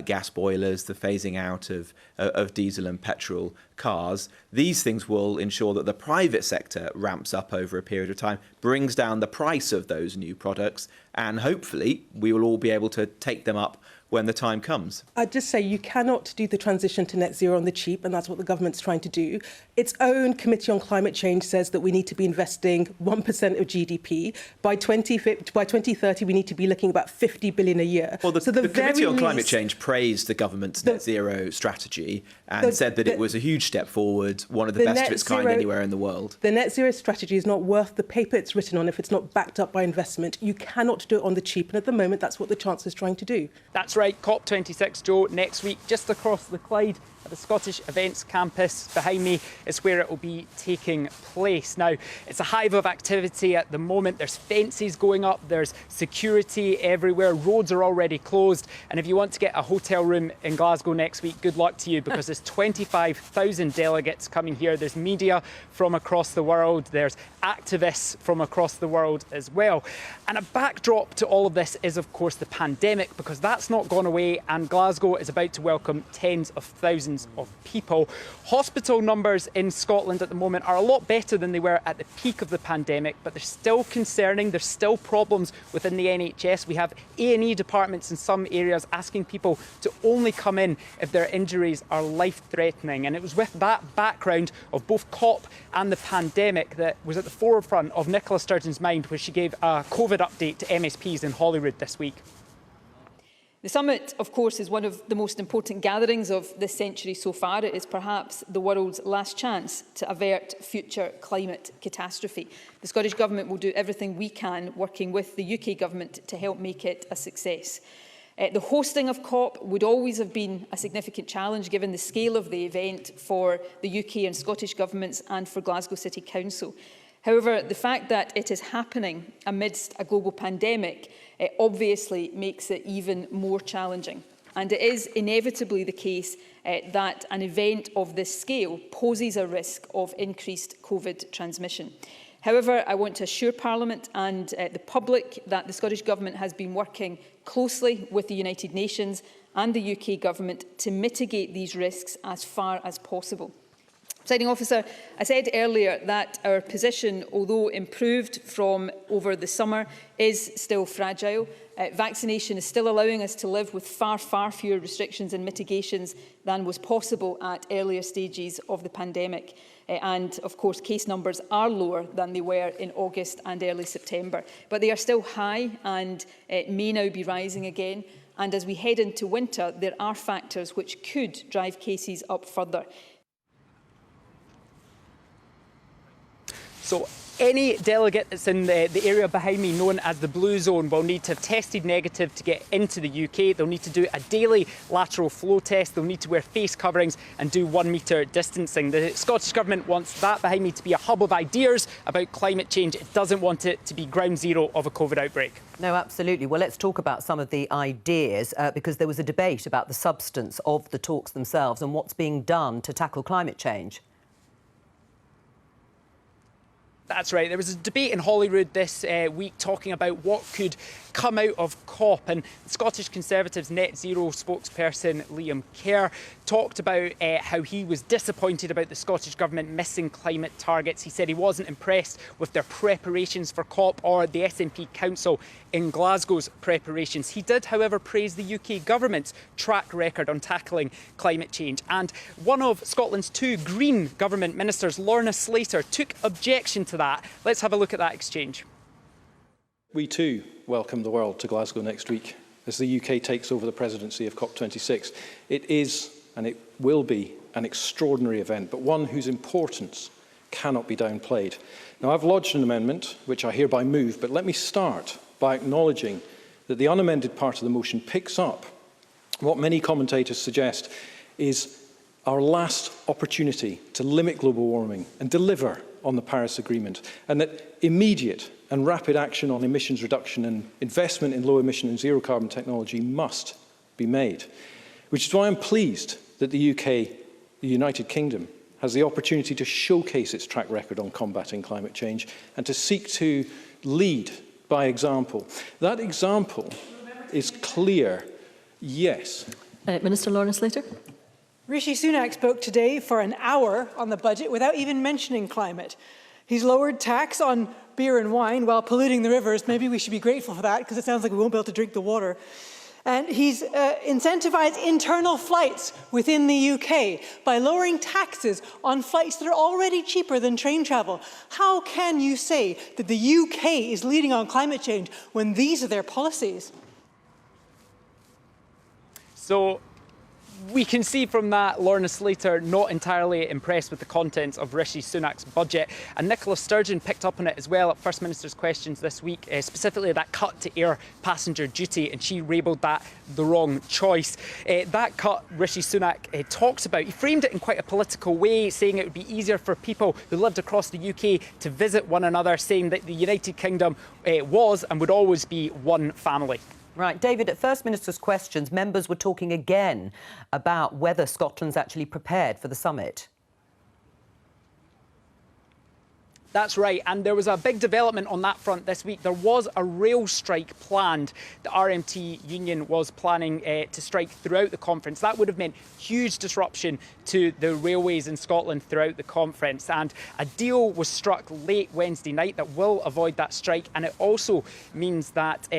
gas boilers, the phasing out of diesel and petrol cars. These things will ensure that the private sector ramps up over a period of time, brings down the price of those new products, and hopefully we will all be able to take them up when the time comes. I'd just say you cannot do the transition to net zero on the cheap, and that's what the government's trying to do. Its own Committee on Climate Change says that we need to be investing 1% of GDP. By 2030, we need to be looking about $50 billion a year. Well, the Committee on Climate Change praised the government's net zero strategy and said that it was a huge step forward, one of the best of its kind anywhere in the world. The net zero strategy is not worth the paper it's written on if it's not backed up by investment. You cannot do it on the cheap, and at the moment, that's what the Chancellor's trying to do. That's right, COP26, Joe, next week, just across the Clyde at the Scottish Events Campus. Behind me is where it will be taking place. Now, it's a hive of activity at the moment. There's fences going up, there's security everywhere, roads are already closed. And if you want to get a hotel room in Glasgow next week, good luck to you, because there's 25,000 delegates coming here. There's media from across the world, there's activists from across the world as well. And a backdrop to all of this is, of course, the pandemic, because that's not gone away, and Glasgow is about to welcome tens of thousands of people. Hospital numbers in Scotland at the moment are a lot better than they were at the peak of the pandemic, but they're still concerning. There's still problems within the NHS. We have A&E departments in some areas asking people to only come in if their injuries are life-threatening. And it was with that background of both COP and the pandemic that was at the forefront of Nicola Sturgeon's mind when she gave a COVID update to MSPs in Holyrood this week. The summit, of course, is one of the most important gatherings of this century so far. It is perhaps the world's last chance to avert future climate catastrophe. The Scottish Government will do everything we can, working with the UK Government, to help make it a success. The hosting of COP would always have been a significant challenge given the scale of the event for the UK and Scottish Governments and for Glasgow City Council. However, the fact that it is happening amidst a global pandemic obviously makes it even more challenging. And it is inevitably the case that an event of this scale poses a risk of increased COVID transmission. However, I want to assure Parliament and the public that the Scottish Government has been working closely with the United Nations and the UK Government to mitigate these risks as far as possible. Presiding Officer, I said earlier that our position, although improved from over the summer, is still fragile. Vaccination is still allowing us to live with far fewer restrictions and mitigations than was possible at earlier stages of the pandemic. And, of course, case numbers are lower than they were in August and early September. But they are still high and may now be rising again. And as we head into winter, there are factors which could drive cases up further. So any delegate that's in the area behind me, known as the blue zone, will need to have tested negative to get into the UK. They'll need to do a daily lateral flow test. They'll need to wear face coverings and do 1 metre distancing. The Scottish Government wants that behind me to be a hub of ideas about climate change. It doesn't want it to be ground zero of a COVID outbreak. No, absolutely. Well, let's talk about some of the ideas, because there was a debate about the substance of the talks themselves and what's being done to tackle climate change. That's right. There was a debate in Holyrood this week talking about what could come out of COP, and Scottish Conservatives net zero spokesperson Liam Kerr talked about how he was disappointed about the Scottish Government missing climate targets. He said he wasn't impressed with their preparations for COP or the SNP Council in Glasgow's preparations. He did, however, praise the UK Government's track record on tackling climate change. And one of Scotland's two Green Government ministers, Lorna Slater, took objection to that. Let's have a look at that exchange. We too welcome the world to Glasgow next week as the UK takes over the presidency of COP26. It is and it will be an extraordinary event, but one whose importance cannot be downplayed. Now, I've lodged an amendment, which I hereby move, but let me start by acknowledging that the unamended part of the motion picks up what many commentators suggest is our last opportunity to limit global warming and deliver on the Paris Agreement, and that immediate and rapid action on emissions reduction and investment in low emission and zero carbon technology must be made. Which is why I'm pleased that the UK, the United Kingdom, has the opportunity to showcase its track record on combating climate change and to seek to lead by example. That example is clear, yes. Minister Lorna Slater. Rishi Sunak spoke today for an hour on the budget without even mentioning climate. He's lowered tax on beer and wine while polluting the rivers. Maybe we should be grateful for that, because it sounds like we won't be able to drink the water. And he's incentivised internal flights within the UK by lowering taxes on flights that are already cheaper than train travel. How can you say that the UK is leading on climate change when these are their policies? So We can see from that Lorna Slater not entirely impressed with the contents of Rishi Sunak's budget. And Nicola Sturgeon picked up on it as well at First Minister's Questions this week, specifically that cut to air passenger duty, and she labelled that the wrong choice. That cut Rishi Sunak talks about, he framed it in quite a political way, saying it would be easier for people who lived across the UK to visit one another, saying that the United Kingdom was and would always be one family. Right, David, at First Minister's Questions, members were talking again about whether Scotland's actually prepared for the summit. That's right, and there was a big development on that front this week. There was a rail strike planned. The RMT union was planning to strike throughout the conference. That would have meant huge disruption to the railways in Scotland throughout the conference. And a deal was struck late Wednesday night that will avoid that strike. And it also means that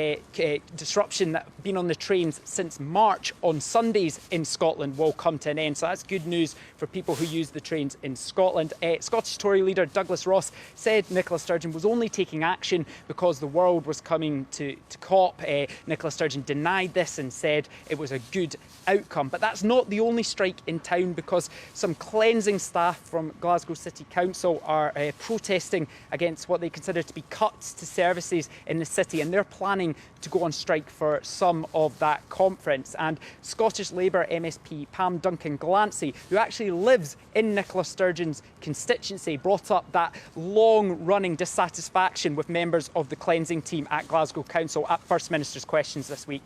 disruption that's been on the trains since March on Sundays in Scotland will come to an end. So that's good news for people who use the trains in Scotland. Scottish Tory leader Douglas Ross said Nicola Sturgeon was only taking action because the world was coming to COP. Nicola Sturgeon denied this and said it was a good outcome. But that's not the only strike in town, because some cleansing staff from Glasgow City Council are protesting against what they consider to be cuts to services in the city, and they're planning to go on strike for some of that conference. And Scottish Labour MSP Pam Duncan-Glancy, who actually lives in Nicola Sturgeon's constituency, brought up that long-running dissatisfaction with members of the cleansing team at Glasgow Council at First Minister's Questions this week.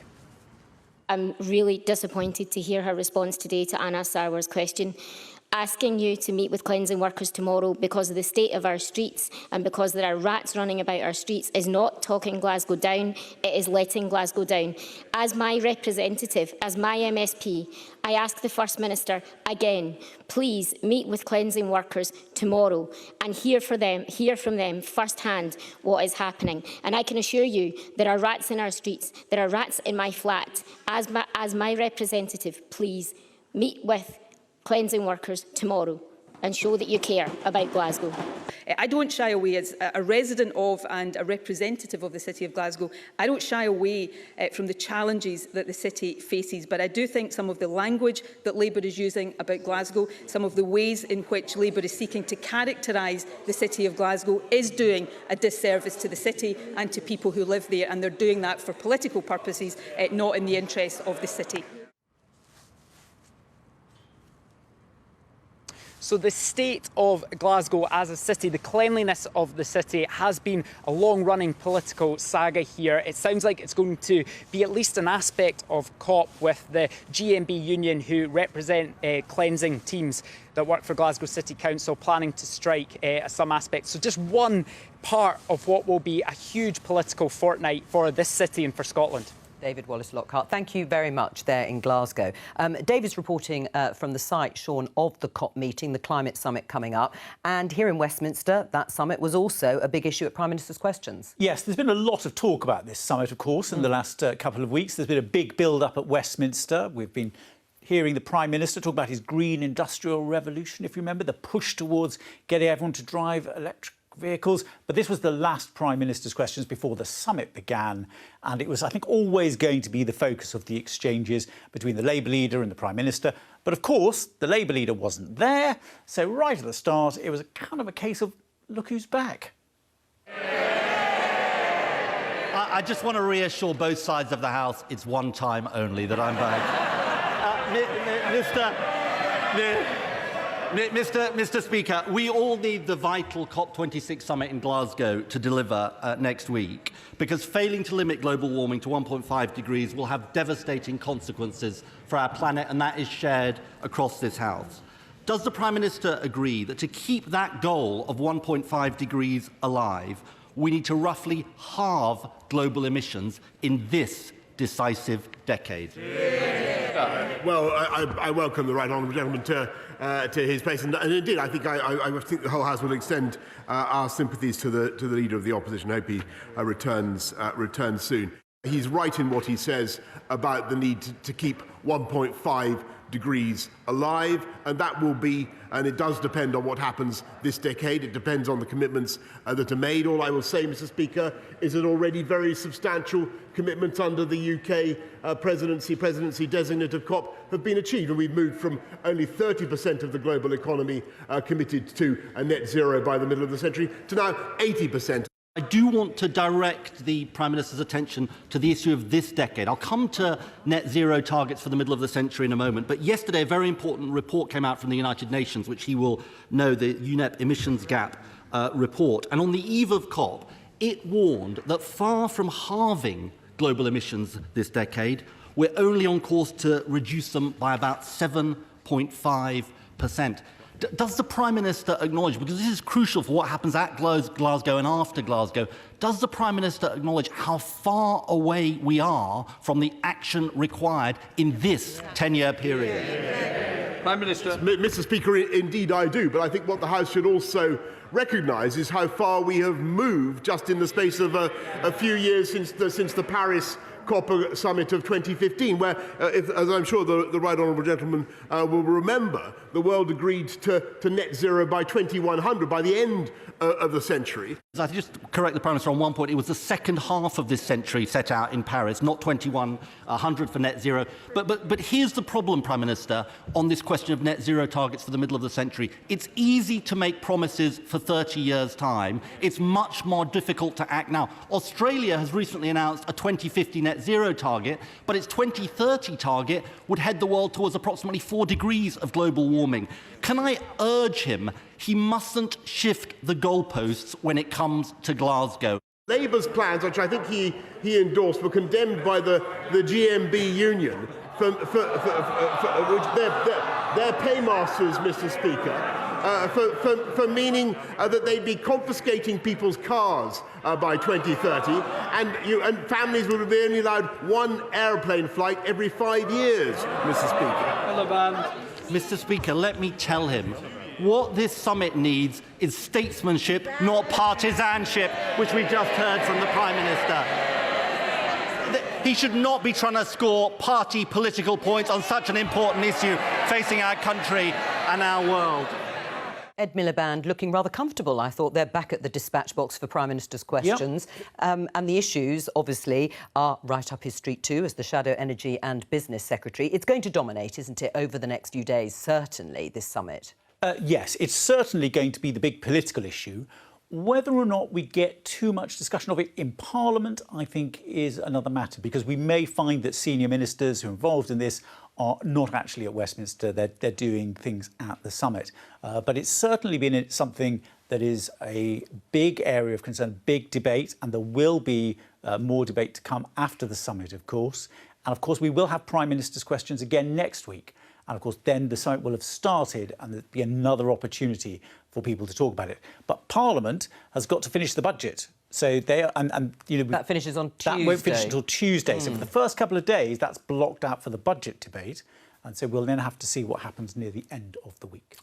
I'm really disappointed to hear her response today to Anna Sarwar's question. Asking you to meet with cleansing workers tomorrow because of the state of our streets and because there are rats running about our streets is not talking Glasgow down, it is letting Glasgow down. As my representative, as my MSP, I ask the First Minister again, please meet with cleansing workers tomorrow and hear from them firsthand what is happening. And I can assure you there are rats in our streets, there are rats in my flat. As my representative, please meet with cleansing workers tomorrow and show that you care about Glasgow. I don't shy away, as a resident of and a representative of the City of Glasgow, I don't shy away from the challenges that the city faces, but I do think some of the language that Labour is using about Glasgow, some of the ways in which Labour is seeking to characterise the City of Glasgow is doing a disservice to the city and to people who live there, and they're doing that for political purposes, not in the interests of the city. So the state of Glasgow as a city, the cleanliness of the city, has been a long-running political saga here. It sounds like it's going to be at least an aspect of COP, with the GMB union, who represent cleansing teams that work for Glasgow City Council, planning to strike some aspects. So just one part of what will be a huge political fortnight for this city and for Scotland. David Wallace-Lockhart, thank you very much there in Glasgow. David's reporting from the site, Sean, of the COP meeting, the climate summit coming up. And here in Westminster, that summit was also a big issue at Prime Minister's Questions. Yes, there's been a lot of talk about this summit, of course, in the last couple of weeks. There's been a big build-up at Westminster. We've been hearing the Prime Minister talk about his green industrial revolution, if you remember, the push towards getting everyone to drive electric vehicles. But this was the last Prime Minister's Questions before the summit began, and it was, I think, always going to be the focus of the exchanges between the Labour leader and the Prime Minister. But of course, the Labour leader wasn't there, so right at the start, it was kind of a case of look who's back. I just want to reassure both sides of the House it's one time only that I'm back. Mr. Speaker, we all need the vital COP26 summit in Glasgow to deliver next week, because failing to limit global warming to 1.5 degrees will have devastating consequences for our planet, and that is shared across this House. Does the Prime Minister agree that to keep that goal of 1.5 degrees alive, we need to roughly halve global emissions in this decisive decade? Well, I welcome the right honourable gentleman to his place, and indeed, I think the whole House will extend our sympathies to the leader of the opposition. I hope he returns soon. He's right in what he says about the need to keep 1.5 degrees alive, and that will be, and it does depend on what happens this decade. It depends on the commitments that are made. All I will say, Mr. Speaker, is that already very substantial commitments under the UK presidency designate of COP have been achieved, and we've moved from only 30% of the global economy committed to a net zero by the middle of the century to now 80%. I do want to direct the Prime Minister's attention to the issue of this decade. I'll come to net zero targets for the middle of the century in a moment, but yesterday a very important report came out from the United Nations, which he will know, the UNEP emissions gap report. And on the eve of COP, it warned that far from halving global emissions this decade, we're only on course to reduce them by about 7.5%. Does the Prime Minister acknowledge, because this is crucial for what happens at Glasgow and after Glasgow, does the Prime Minister acknowledge how far away we are from the action required in this 10-year period? Prime Minister. Mr. Speaker, indeed I do, but I think what the House should also recognise is how far we have moved just in the space of a few years since the Paris COP summit of 2015, where, as I'm sure the right honourable gentleman will remember, the world agreed to net zero by 2100, by the end of the century. I just correct the Prime Minister on one point. It was the second half of this century set out in Paris, not 2100 for net zero. But here's the problem, Prime Minister, on this question of net zero targets for the middle of the century. It's easy to make promises for 30 years' time. It's much more difficult to act now. Australia has recently announced a 2050 net zero target, but its 2030 target would head the world towards approximately 4 degrees of global warming. Can I urge him, he mustn't shift the goalposts when it comes to Glasgow? Labour's plans, which I think he endorsed, were condemned by the GMB union for which their paymasters, Mr. Speaker, for meaning that they'd be confiscating people's cars by 2030, and families would be only allowed one airplane flight every 5 years, Mr. Speaker. Mr. Speaker, let me tell him, what this summit needs is statesmanship, not partisanship, which we just heard from the Prime Minister. He should not be trying to score party political points on such an important issue facing our country and our world. Ed Miliband looking rather comfortable. I thought they're back at the dispatch box for Prime Minister's questions. Yep. And the issues, obviously, are right up his street too, as the Shadow Energy and Business Secretary. It's going to dominate, isn't it, over the next few days, certainly, this summit? Yes, it's certainly going to be the big political issue. Whether or not we get too much discussion of it in Parliament, I think, is another matter, because we may find that senior ministers who are involved in this are not actually at Westminster. They're doing things at the summit. But it's certainly been something that is a big area of concern, big debate, and there will be more debate to come after the summit, of course. And, of course, we will have Prime Minister's questions again next week. And, of course, then the summit will have started and there'll be another opportunity for people to talk about it. But Parliament has got to finish the budget. So they are, and you know, that finishes on Tuesday. That won't finish until Tuesday. So for the first couple of days, that's blocked out for the budget debate. And so we'll then have to see what happens near the end of the week.